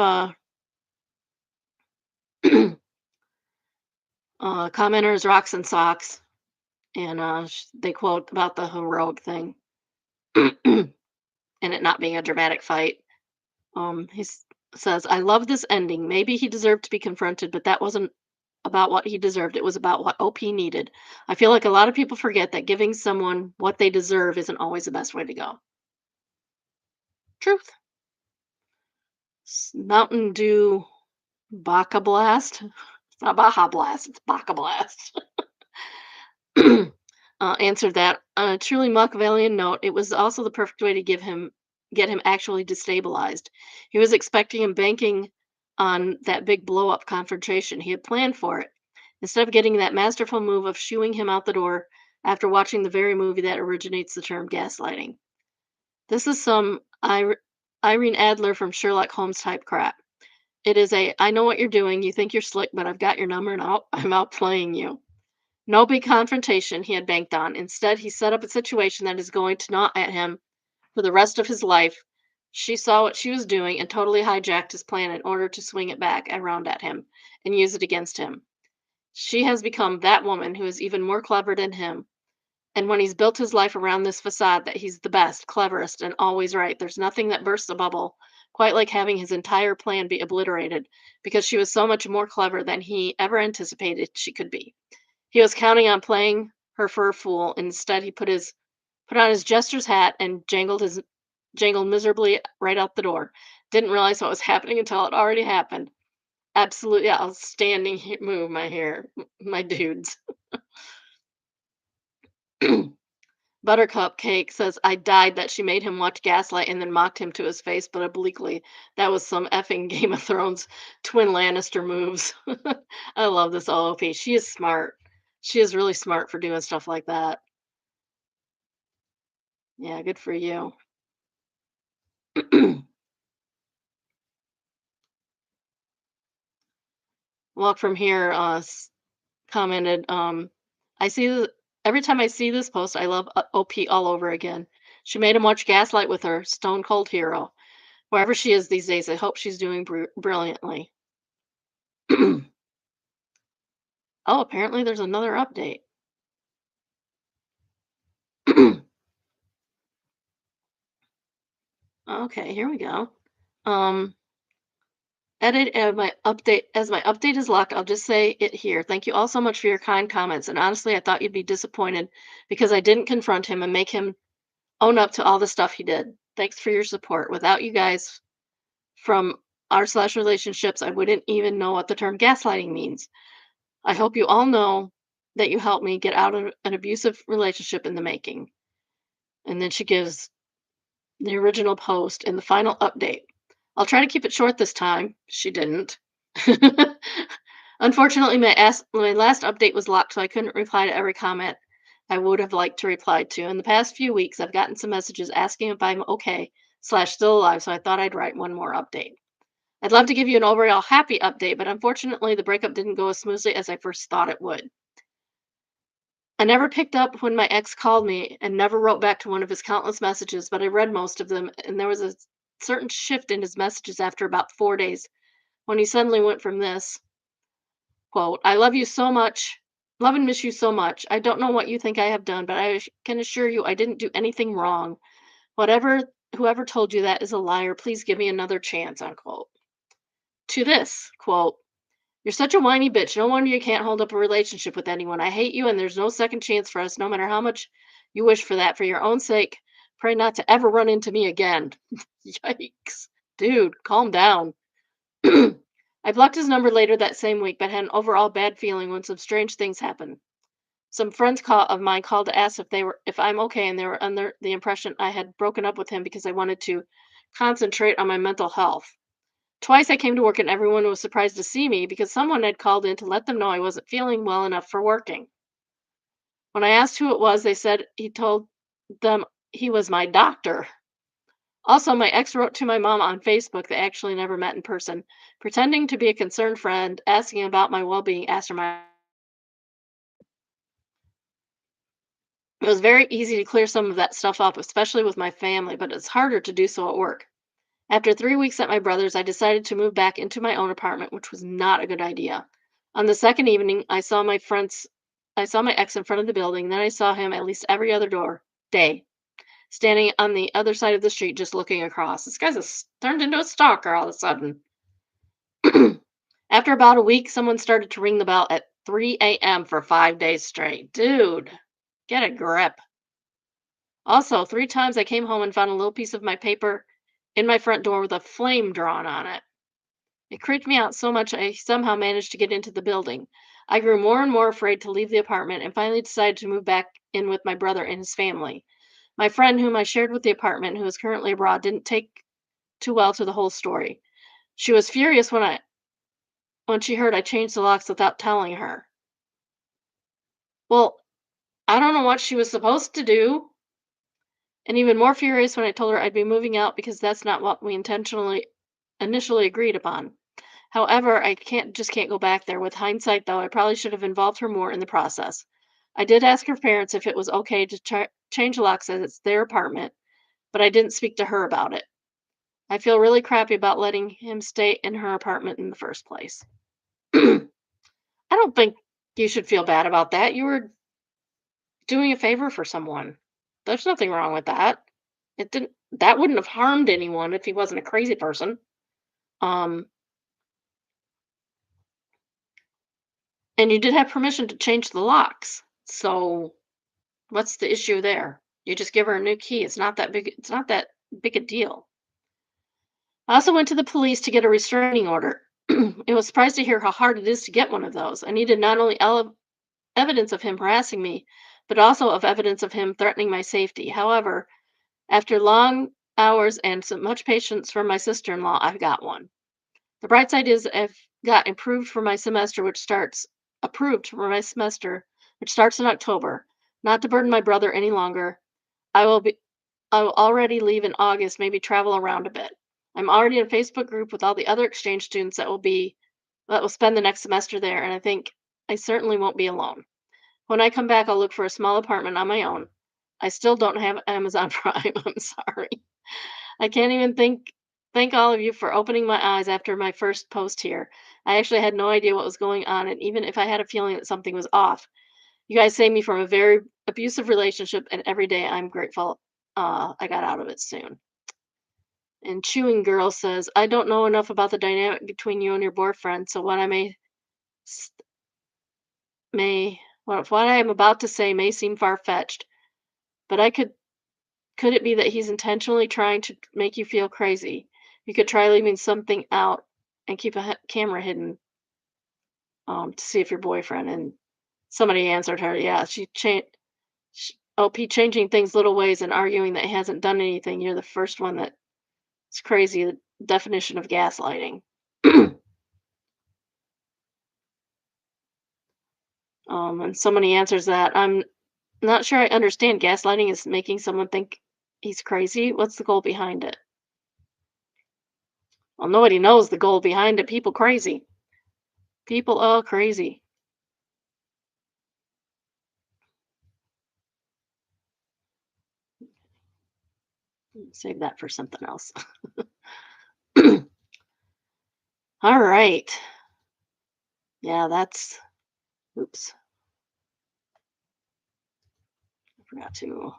commenter is Rocks and Socks, and they quote about the heroic thing and it not being a dramatic fight. Says, I love this ending. Maybe he deserved to be confronted, but that wasn't about what he deserved. It was about what OP needed. I feel like a lot of people forget that giving someone what they deserve isn't always the best way to go. Truth. Mountain Dew Baca Blast. It's not Baja Blast, it's Baca Blast. Answered that on a truly Machiavellian note. It was also the perfect way to get him actually destabilized. He was expecting and banking on that big blow up confrontation. He had planned for it. Instead of getting that masterful move of shooing him out the door after watching the very movie that originates the term gaslighting. This is some Irene Adler from Sherlock Holmes type crap. It is a I know what you're doing. You think you're slick, but I've got your number and I'm outplaying you. No big confrontation he had banked on. Instead, he set up a situation that is going to gnaw at him for the rest of his life. She saw what she was doing and totally hijacked his plan in order to swing it back around at him and use it against him. She has become that woman who is even more clever than him. And when he's built his life around this facade that he's the best, cleverest, and always right, there's nothing that bursts a bubble quite like having his entire plan be obliterated because she was so much more clever than he ever anticipated she could be. He was counting on playing her for a fool. Instead, he put on his jester's hat and jangled miserably right out the door. Didn't realize what was happening until it already happened. Absolutely outstanding move, my dudes. Buttercup Cake says, I died that she made him watch Gaslight and then mocked him to his face, but obliquely. That was some effing Game of Thrones twin Lannister moves. I love this OOP. She is smart. She is really smart for doing stuff like that. Yeah, good for you. Walk from here commented, I see every time I see this post, I love OP all over again. She made him watch Gaslight with her, stone cold hero. Wherever she is these days, I hope she's doing brilliantly. Oh, apparently there's another update. Okay, here we go. Um, edit as my update is locked. I'll just say it here. Thank you all so much for your kind comments. And honestly, I thought you'd be disappointed because I didn't confront him and make him own up to all the stuff he did. Thanks for your support. Without you guys from r/relationships, I wouldn't even know what the term gaslighting means. I hope you all know that you helped me get out of an abusive relationship in the making. And then she gives the original post and the final update. I'll try to keep it short this time. She didn't. Unfortunately, my last update was locked, so I couldn't reply to every comment I would have liked to reply to. In the past few weeks, I've gotten some messages asking if I'm okay slash still alive, so I thought I'd write one more update. I'd love to give you an overall happy update, but unfortunately, the breakup didn't go as smoothly as I first thought it would. I never picked up when my ex called me and never wrote back to one of his countless messages, but I read most of them, and there was a certain shift in his messages after about 4 days when he suddenly went from this quote, I love you so much, love and miss you so much. I don't know what you think I have done, but can assure you I didn't do anything wrong. Whatever, whoever told you that is a liar. Please give me another chance, unquote. To this quote, you're such a whiny bitch. No wonder you can't hold up a relationship with anyone. I hate you, and there's no second chance for us, no matter how much you wish for that. For your own sake, pray not to ever run into me again. Yikes. Dude, calm down. I blocked his number later that same week, but had an overall bad feeling when some strange things happened. Some of mine called to ask if I'm okay, and they were under the impression I had broken up with him because I wanted to concentrate on my mental health. Twice I came to work and everyone was surprised to see me because someone had called in to let them know I wasn't feeling well enough for working. When I asked who it was, they said he told them he was my doctor. Also, my ex wrote to my mom on Facebook. They actually never met in person, pretending to be a concerned friend, asking about my well being after my. It was very easy to clear some of that stuff up, especially with my family, but it's harder to do so at work. After 3 weeks at my brother's, I decided to move back into my own apartment, which was not a good idea. On the second evening, I saw my ex in front of the building. Then I saw him at least every other day, standing on the other side of the street, just looking across. This guy's turned into a stalker all of a sudden. After about a week, someone started to ring the bell at 3 a.m. for 5 days straight. Dude, get a grip. Also, 3 times I came home and found a little piece of my paper in my front door with a flame drawn on it. It creeped me out so much I somehow managed to get into the building. I grew more and more afraid to leave the apartment and finally decided to move back in with my brother and his family. My friend, whom I shared with the apartment, who is currently abroad, didn't take too well to the whole story. She was furious when she heard I changed the locks without telling her. Well, I don't know what she was supposed to do. And even more furious when I told her I'd be moving out because that's not what we intentionally initially agreed upon. However, I can't go back there. With hindsight, though, I probably should have involved her more in the process. I did ask her parents if it was okay to change locks as it's their apartment, but I didn't speak to her about it. I feel really crappy about letting him stay in her apartment in the first place. I don't think you should feel bad about that. You were doing a favor for someone. There's nothing wrong with that. It didn't that wouldn't have harmed anyone if he wasn't a crazy person. Um and you did have permission to change the locks. So what's the issue there? You just give her a new key. It's not that big a deal. I also went to the police to get a restraining order. It was surprised to hear how hard it is to get one of those. I needed not only evidence of him harassing me, but also of evidence of him threatening my safety. However, after long hours and so much patience from my sister-in-law, I've got one. The bright side is I've got approved for my semester, which starts in October. Not to burden my brother any longer, I will be I will already leave in August, maybe travel around a bit. I'm already in a Facebook group with all the other exchange students that will spend the next semester there, and I think I certainly won't be alone. When I come back, I'll look for a small apartment on my own. I still don't have Amazon Prime. I'm sorry. I can't even thank all of you for opening my eyes after my first post here. I actually had no idea what was going on, and even if I had a feeling that something was off, you guys saved me from a very abusive relationship, and every day I'm grateful I got out of it soon. And Chewing Girl says, I don't know enough about the dynamic between you and your boyfriend, so what I s- may what I am about to say may seem far fetched, but could it be that he's intentionally trying to make you feel crazy? You could try leaving something out and keep a camera hidden to see if your boyfriend. And somebody answered her, yeah, she changed. OP changing things little ways and arguing that he hasn't done anything. You're the first one that's crazy. The definition of gaslighting. And somebody answers that. I'm not sure I understand. Gaslighting is making someone think he's crazy. What's the goal behind it? Well, nobody knows the goal behind it. People crazy. People all crazy. Save that for something else. All right. Yeah, that's. Oops. I forgot to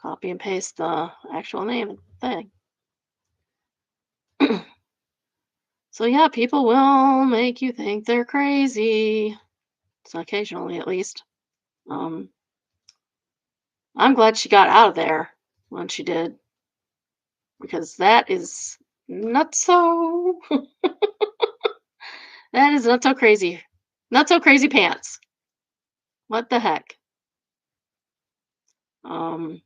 copy and paste the actual name of the thing. So yeah, people will make you think they're crazy. So occasionally, at least. Um, I'm glad she got out of there when she did because that is not so. That is not so crazy. Not so crazy pants. What the heck? Um.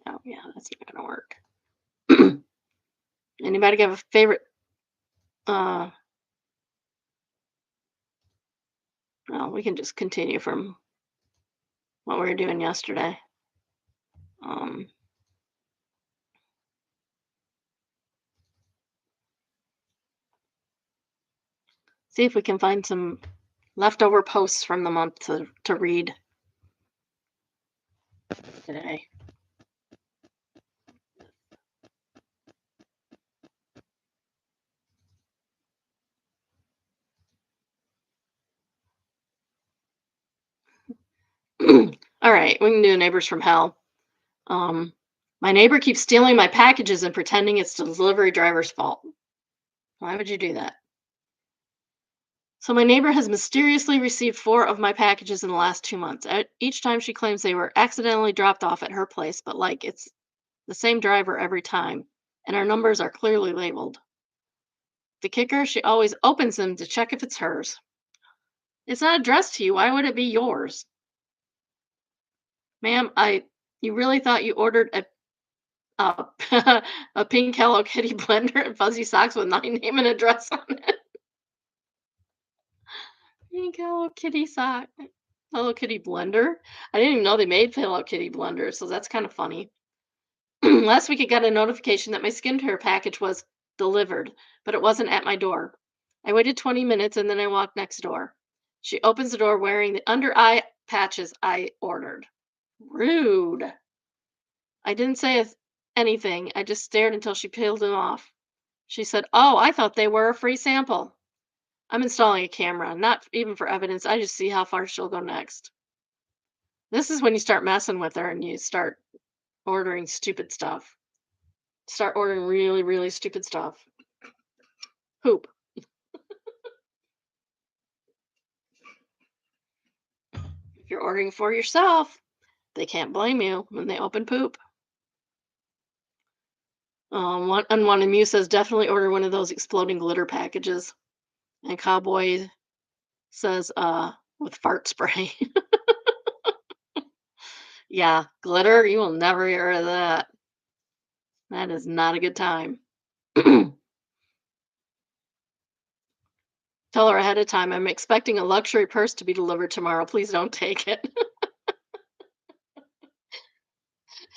Oh yeah, that's not gonna work. Anybody have a favorite? Uh. No, we can just continue from what we were doing yesterday. Um. See if we can find some leftover posts from the month to read today. All right, we can do neighbors from hell. Um, my neighbor keeps stealing my packages and pretending it's the delivery driver's fault. Why would you do that? So my neighbor has mysteriously received 4 of my packages in the last 2 months. Each time she claims they were accidentally dropped off at her place, but like it's the same driver every time, and our numbers are clearly labeled. The kicker, she always opens them to check if it's hers. It's not addressed to you. Why would it be yours? Ma'am, you really thought you ordered a a pink Hello Kitty blender and fuzzy socks with my name and address on it. Pink Hello Kitty sock. Hello Kitty blender. I didn't even know they made Hello Kitty blenders, so that's kind of funny. Last week I got a notification that my skincare package was delivered, but it wasn't at my door. I waited 20 minutes and then I walked next door. She opens the door wearing the under eye patches I ordered. Rude. I didn't say anything. I just stared until she peeled them off. She said, "Oh, I thought they were a free sample." I'm installing a camera, not even for evidence. I just see how far she'll go next. This is when you start messing with her and you start ordering stupid stuff. Start ordering really, really stupid stuff. Poop. If you're ordering for yourself, they can't blame you when they open poop. One unwanted Mew says definitely order one of those exploding glitter packages. And Cowboy says with fart spray. Yeah, glitter, you will never get rid of that. That is not a good time. Tell her ahead of time, I'm expecting a luxury purse to be delivered tomorrow. Please don't take it.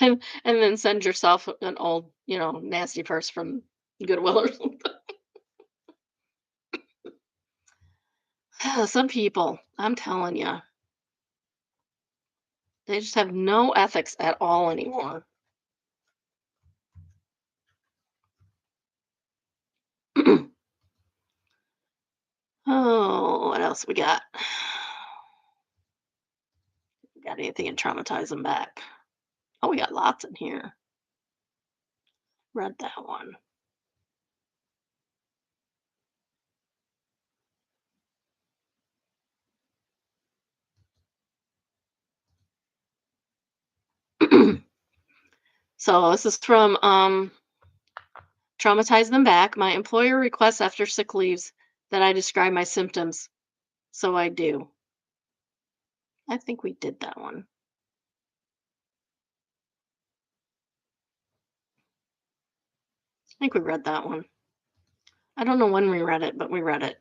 And then send yourself an old, nasty purse from Goodwill or something. Some people, I'm telling you, they just have no ethics at all anymore. Oh, what else? else we got? Got anything and traumatize them back? Oh, we got lots in here. Read that one. So this is from traumatize them back. My employer requests after sick leaves that I describe my symptoms, so I do. I think we did that one. I think we read that one. I don't know when we read it, but we read it.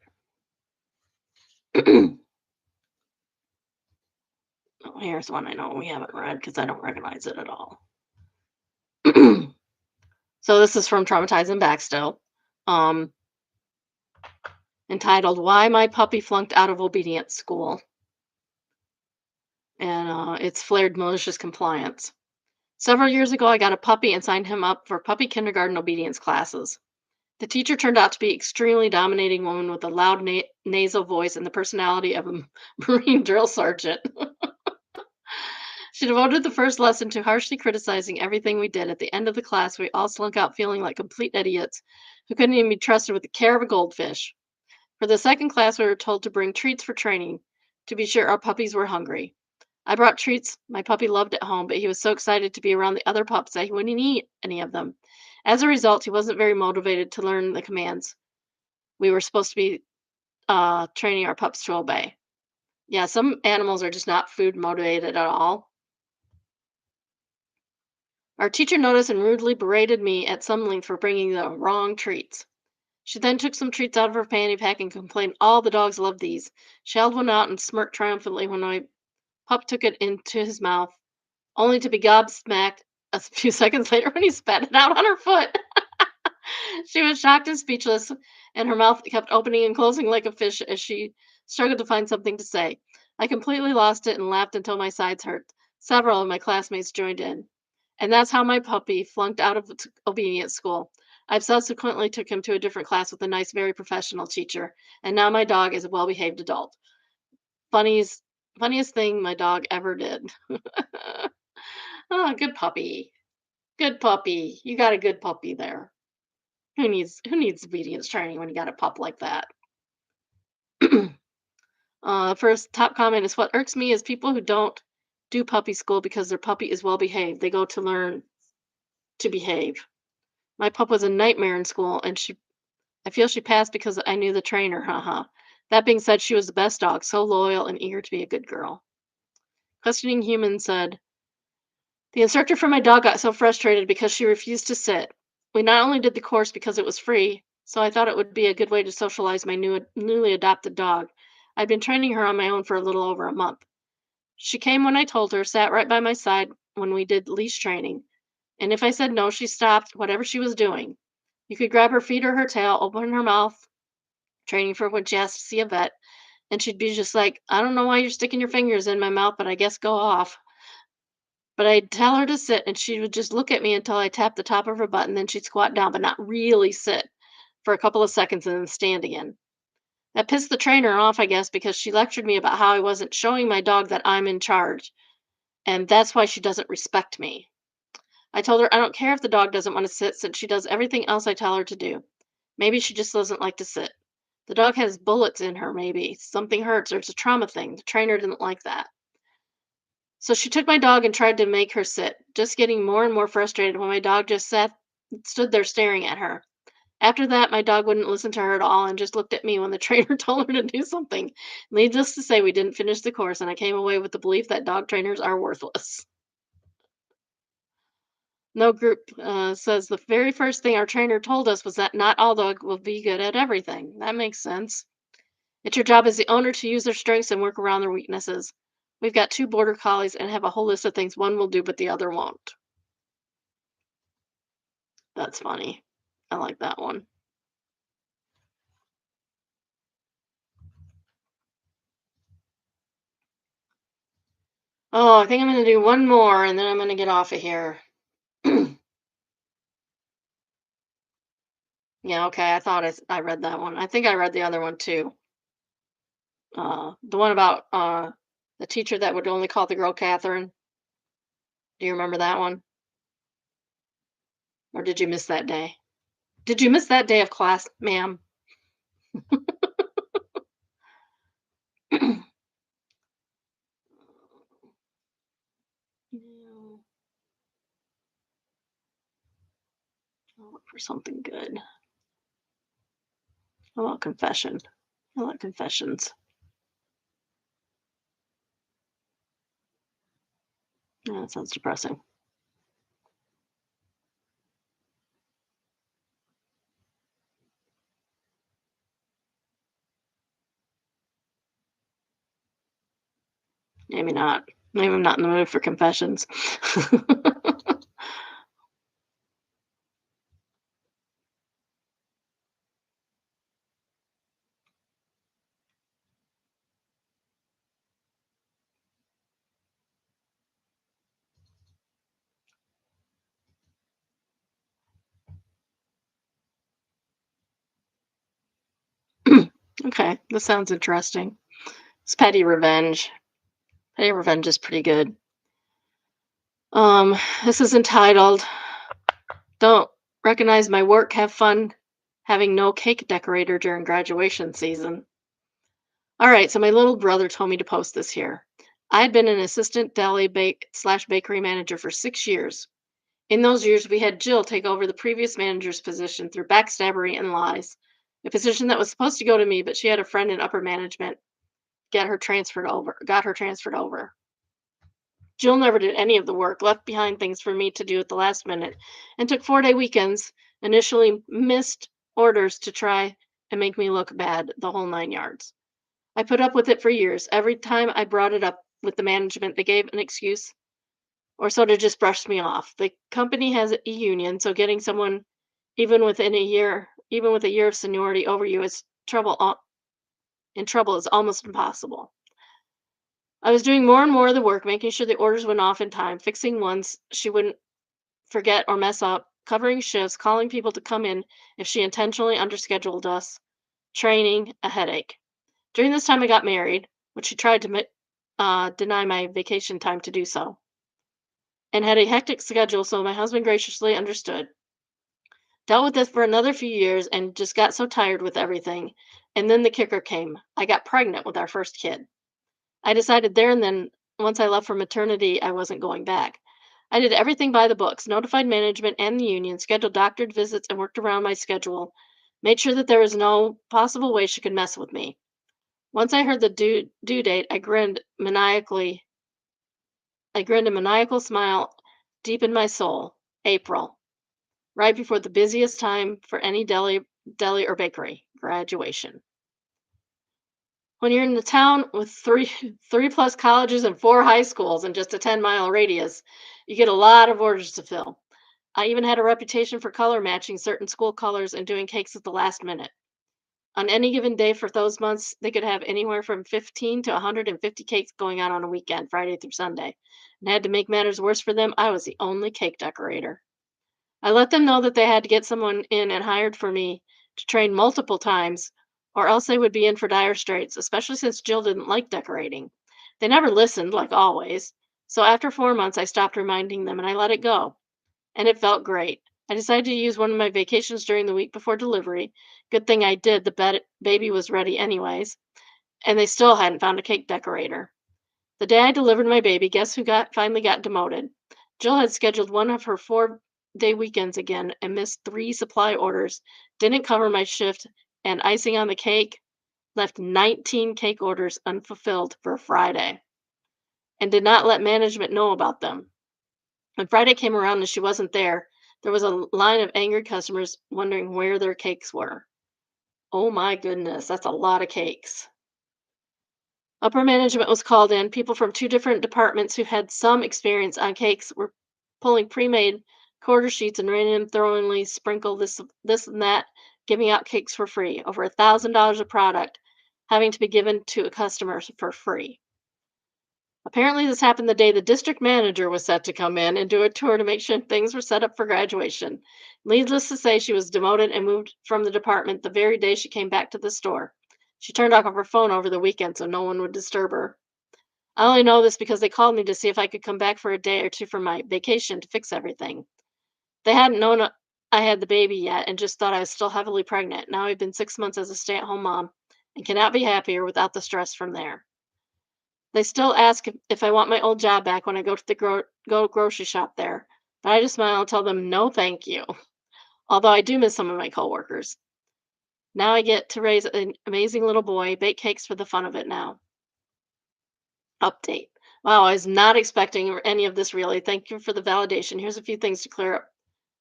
Oh, here's one I know we haven't read because I don't recognize it at all. So this is from Traumatize and Back still. Um, entitled Why My Puppy Flunked Out of Obedience School. And it's flared malicious compliance. Several years ago, I got a puppy and signed him up for puppy kindergarten obedience classes. The teacher turned out to be extremely dominating woman with a loud nasal voice and the personality of a Marine drill sergeant. She devoted the first lesson to harshly criticizing everything we did. At the end of the class, we all slunk out feeling like complete idiots who couldn't even be trusted with the care of a goldfish. For the second class, we were told to bring treats for training to be sure our puppies were hungry. I brought treats my puppy loved at home, but he was so excited to be around the other pups that he wouldn't eat any of them. As a result, he wasn't very motivated to learn the commands we were supposed to be training our pups to obey. Yeah, some animals are just not food motivated at all. Our teacher noticed and rudely berated me at some length for bringing the wrong treats. She then took some treats out of her fanny pack and complained all the dogs loved these. She held one out and smirked triumphantly when my pup took it into his mouth, only to be gobsmacked a few seconds later when he spat it out on her foot. She was shocked and speechless, and her mouth kept opening and closing like a fish as she struggled to find something to say. I completely lost it and laughed until my sides hurt. Several of my classmates joined in. And that's how my puppy flunked out of obedience school. I've subsequently took him to a different class with a nice, very professional teacher, and now my dog is a well-behaved adult. Funniest, funniest thing my dog ever did. Oh, good puppy. Good puppy. You got a good puppy there. Who needs obedience training when you got a pup like that? First top comment is what irks me is people who don't do puppy school because their puppy is well behaved. They go to learn to behave. My pup was a nightmare in school, and I feel she passed because I knew the trainer. Haha. That being said, she was the best dog, so loyal and eager to be a good girl. Questioning Human said, the instructor for my dog got so frustrated because she refused to sit. We not only did the course because it was free, so I thought it would be a good way to socialize my newly adopted dog. I'd been training her on my own for a little over a month. She came when I told her, sat right by my side when we did leash training, and if I said no, she stopped whatever she was doing. You could grab her feet or her tail, open her mouth, training for when she has to see a vet, and she'd be just like, I don't know why you're sticking your fingers in my mouth, but I guess go off. But I'd tell her to sit, and she would just look at me until I tapped the top of her butt, and then she'd squat down, but not really sit for a couple of seconds and then stand again. That pissed the trainer off, I guess, because she lectured me about how I wasn't showing my dog that I'm in charge, and that's why she doesn't respect me. I told her I don't care if the dog doesn't want to sit since she does everything else I tell her to do. Maybe she just doesn't like to sit. The dog has bullets in her, maybe. Something hurts, or it's a trauma thing. The trainer didn't like that. So she took my dog and tried to make her sit, just getting more and more frustrated when my dog just stood there staring at her. After that, my dog wouldn't listen to her at all and just looked at me when the trainer told her to do something. Needless to say, we didn't finish the course, and I came away with the belief that dog trainers are worthless. No group says the very first thing our trainer told us was that not all dogs will be good at everything. That makes sense. It's your job as the owner to use their strengths and work around their weaknesses. We've got two border collies and have a whole list of things one will do, but the other won't. That's funny. I like that one. Oh, I think I'm going to do one more and then I'm going to get off of here. Yeah, okay. I thought I read that one. I think I read the other one too. The one about the teacher that would only call the girl Catherine. Do you remember that one? Or did you miss that day? Did you miss that day of class, ma'am? No, I'll look for something good. I want confession. I want confessions. No, that sounds depressing. Maybe not. Maybe I'm not in the mood for confessions. Okay, this sounds interesting. It's petty revenge. Petty revenge is pretty good. Um, this is entitled "Don't Recognize My Work, Have Fun Having No Cake Decorator During Graduation Season." All right, so my little brother told me to post this here. I had been an assistant deli bake slash bakery manager for 6 years. In those years, we had Jill take over the previous manager's position through backstabbery and lies. A position that was supposed to go to me, but she had a friend in upper management got her transferred over. Jill never did any of the work, left behind things for me to do at the last minute, and took 4-day weekends, initially missed orders to try and make me look bad, the whole 9 yards. I put up with it for years. Every time I brought it up with the management, they gave an excuse or sort of just brushed me off. The company has a union, so getting someone even with a year of seniority over you is trouble is almost impossible. I was doing more and more of the work, making sure the orders went off in time, fixing ones she wouldn't forget or mess up, covering shifts, calling people to come in if she intentionally underscheduled us, training, a headache. During this time, I got married, which she tried to deny my vacation time to do so, and had a hectic schedule, so my husband graciously understood. Dealt with this for another few years and just got so tired with everything. And then the kicker came. I got pregnant with our first kid. I decided there and then, once I left for maternity, I wasn't going back. I did everything by the books, notified management and the union, scheduled doctored visits, and worked around my schedule, made sure that there was no possible way she could mess with me. Once I heard the due date, I grinned a maniacal smile deep in my soul. April, right before the busiest time for any deli or bakery, graduation. When you're in a town with three plus colleges and 4 high schools in just a 10-mile radius, you get a lot of orders to fill. I even had a reputation for color matching certain school colors and doing cakes at the last minute. On any given day for those months, they could have anywhere from 15 to 150 cakes going on a weekend, Friday through Sunday. And had to make matters worse for them, I was the only cake decorator. I let them know that they had to get someone in and hired for me to train multiple times, or else they would be in for dire straits, especially since Jill didn't like decorating. They never listened, like always. So after 4 months, I stopped reminding them and I let it go. And it felt great. I decided to use one of my vacations during the week before delivery. Good thing I did. The baby was ready anyways, and they still hadn't found a cake decorator. The day I delivered my baby, guess who finally got demoted? Jill had scheduled one of her 4-day weekends again and missed 3 supply orders, didn't cover my shift, and icing on the cake, left 19 cake orders unfulfilled for Friday and did not let management know about them. When Friday came around and she wasn't there was a line of angry customers wondering where their cakes were. Oh my goodness, that's a lot of cakes. Upper management was called in. People from 2 different departments who had some experience on cakes were pulling pre-made quarter sheets and randomly sprinkle this and that, giving out cakes for free. Over $1,000 of product having to be given to a customer for free. Apparently, this happened the day the district manager was set to come in and do a tour to make sure things were set up for graduation. Needless to say, she was demoted and moved from the department the very day she came back to the store. She turned off her phone over the weekend so no one would disturb her. I only know this because they called me to see if I could come back for a day or two for my vacation to fix everything. They hadn't known I had the baby yet and just thought I was still heavily pregnant. Now I've been 6 months as a stay at home mom and cannot be happier without the stress from there. They still ask if I want my old job back when I go to the grocery shop there, but I just smile and tell them no, thank you. Although I do miss some of my coworkers. Now I get to raise an amazing little boy, bake cakes for the fun of it now. Update. Wow, I was not expecting any of this really. Thank you for the validation. Here's a few things to clear up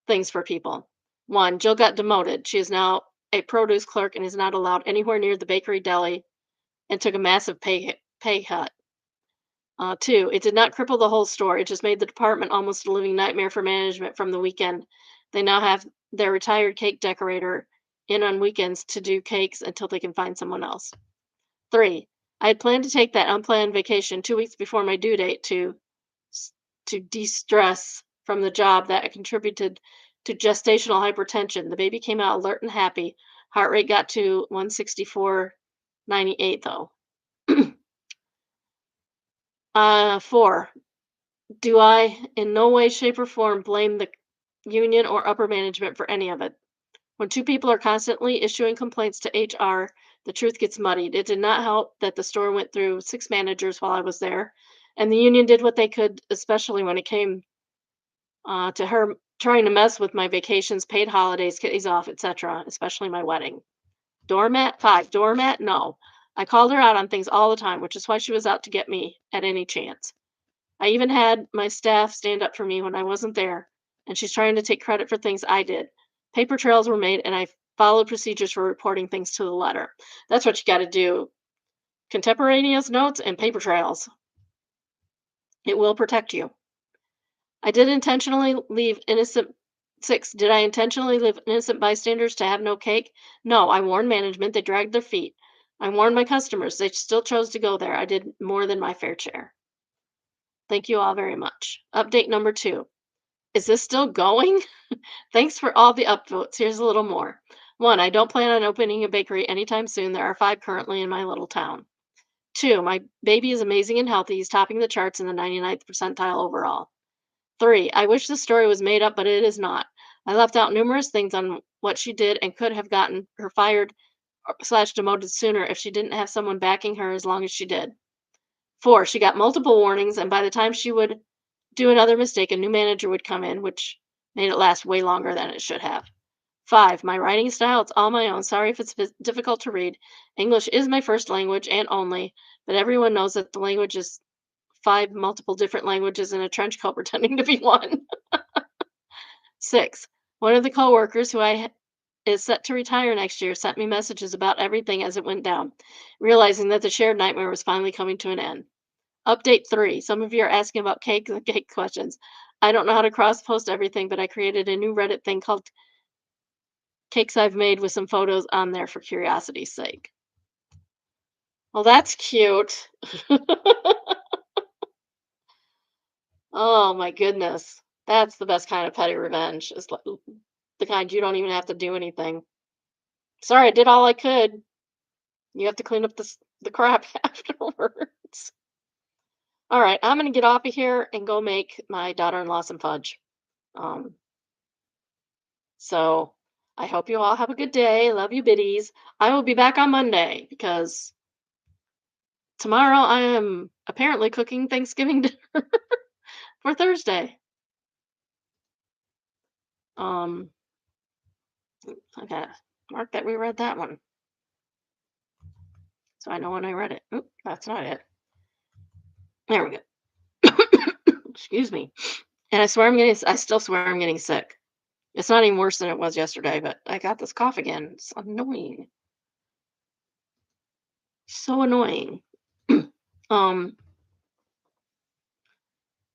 things for people. One, Jill got demoted. She is now a produce clerk and is not allowed anywhere near the bakery deli and took a massive pay cut. Two, it did not cripple the whole store. It just made the department almost a living nightmare for management from the weekend. They now have their retired cake decorator in on weekends to do cakes until they can find someone else. Three, I had planned to take that unplanned vacation 2 weeks before my due date to de-stress from the job that contributed to gestational hypertension. The baby came out alert and happy. Heart rate got to 164/98 though. Four, do I in no way, shape, or form blame the union or upper management for any of it? When two people are constantly issuing complaints to HR, the truth gets muddied. It did not help that the store went through 6 managers while I was there, and the union did what they could, especially when it came to her trying to mess with my vacations, paid holidays, days off, etc., especially my wedding. Doormat? Five. Doormat? No. I called her out on things all the time, which is why she was out to get me at any chance. I even had my staff stand up for me when I wasn't there, and she's trying to take credit for things I did. Paper trails were made, and I followed procedures for reporting things to the letter. That's what you got to do. Contemporaneous notes and paper trails. It will protect you. I did intentionally leave innocent. Six, did I intentionally leave innocent bystanders to have no cake? No, I warned management. They dragged their feet. I warned my customers. They still chose to go there. I did more than my fair share. Thank you all very much. Update number 2. Is this still going? Thanks for all the upvotes. Here's a little more. 1, I don't plan on opening a bakery anytime soon. There are 5 currently in my little town. 2, my baby is amazing and healthy. He's topping the charts in the 99th percentile overall. 3, I wish the story was made up, but it is not. I left out numerous things on what she did and could have gotten her fired slash demoted sooner if she didn't have someone backing her as long as she did. 4, she got multiple warnings, and by the time she would do another mistake, a new manager would come in, which made it last way longer than it should have. 5, my writing style, it's all my own. Sorry if it's difficult to read. English is my first language and only, but everyone knows that the language is 5 multiple different languages in a trench coat pretending to be one. 6, one of the coworkers who is set to retire next year sent me messages about everything as it went down, realizing that the shared nightmare was finally coming to an end. Update 3. Some of you are asking about cake and cake questions. I don't know how to cross post everything, but I created a new Reddit thing called Cakes I've Made with some photos on there for curiosity's sake. Well, that's cute. Oh my goodness. That's the best kind of petty revenge. Is the kind you don't even have to do anything. Sorry, I did all I could. You have to clean up the crap afterwards. All right, I'm gonna get off of here and go make my daughter-in-law some fudge. Um, so I hope you all have a good day. Love you, biddies. I will be back on Monday because tomorrow I am apparently cooking Thanksgiving dinner for Thursday. Um, okay, mark that we read that one, so I know when I read it. Oop, that's not it. There we go. Excuse me. And I still swear I'm getting sick. It's not even worse than it was yesterday, but I got this cough again. It's annoying. So annoying. um,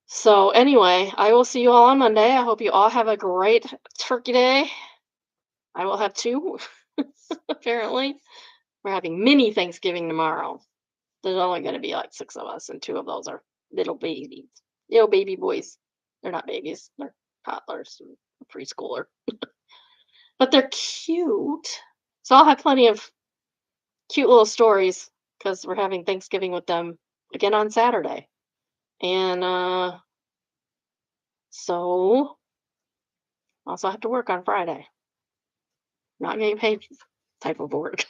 so anyway, I will see you all on Monday. I hope you all have a great turkey day. I will have 2, apparently. We're having mini Thanksgiving tomorrow. There's only going to be like 6 of us, and 2 of those are little babies. Little baby boys. They're not babies, they're toddlers, and a preschooler. But they're cute. So I'll have plenty of cute little stories because we're having Thanksgiving with them again on Saturday. And so also have to work on Friday. Not getting paid type of work.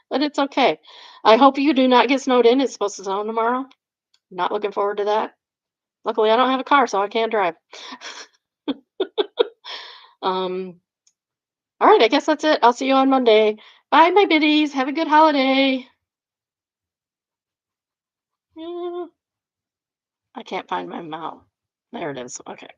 But it's okay. I hope you do not get snowed in. It's supposed to snow tomorrow. Not looking forward to that. Luckily, I don't have a car, so I can drive. Um, all right, I guess that's it. I'll see you on Monday. Bye, my biddies. Have a good holiday. Yeah, I can't find my mouth. There it is. Okay.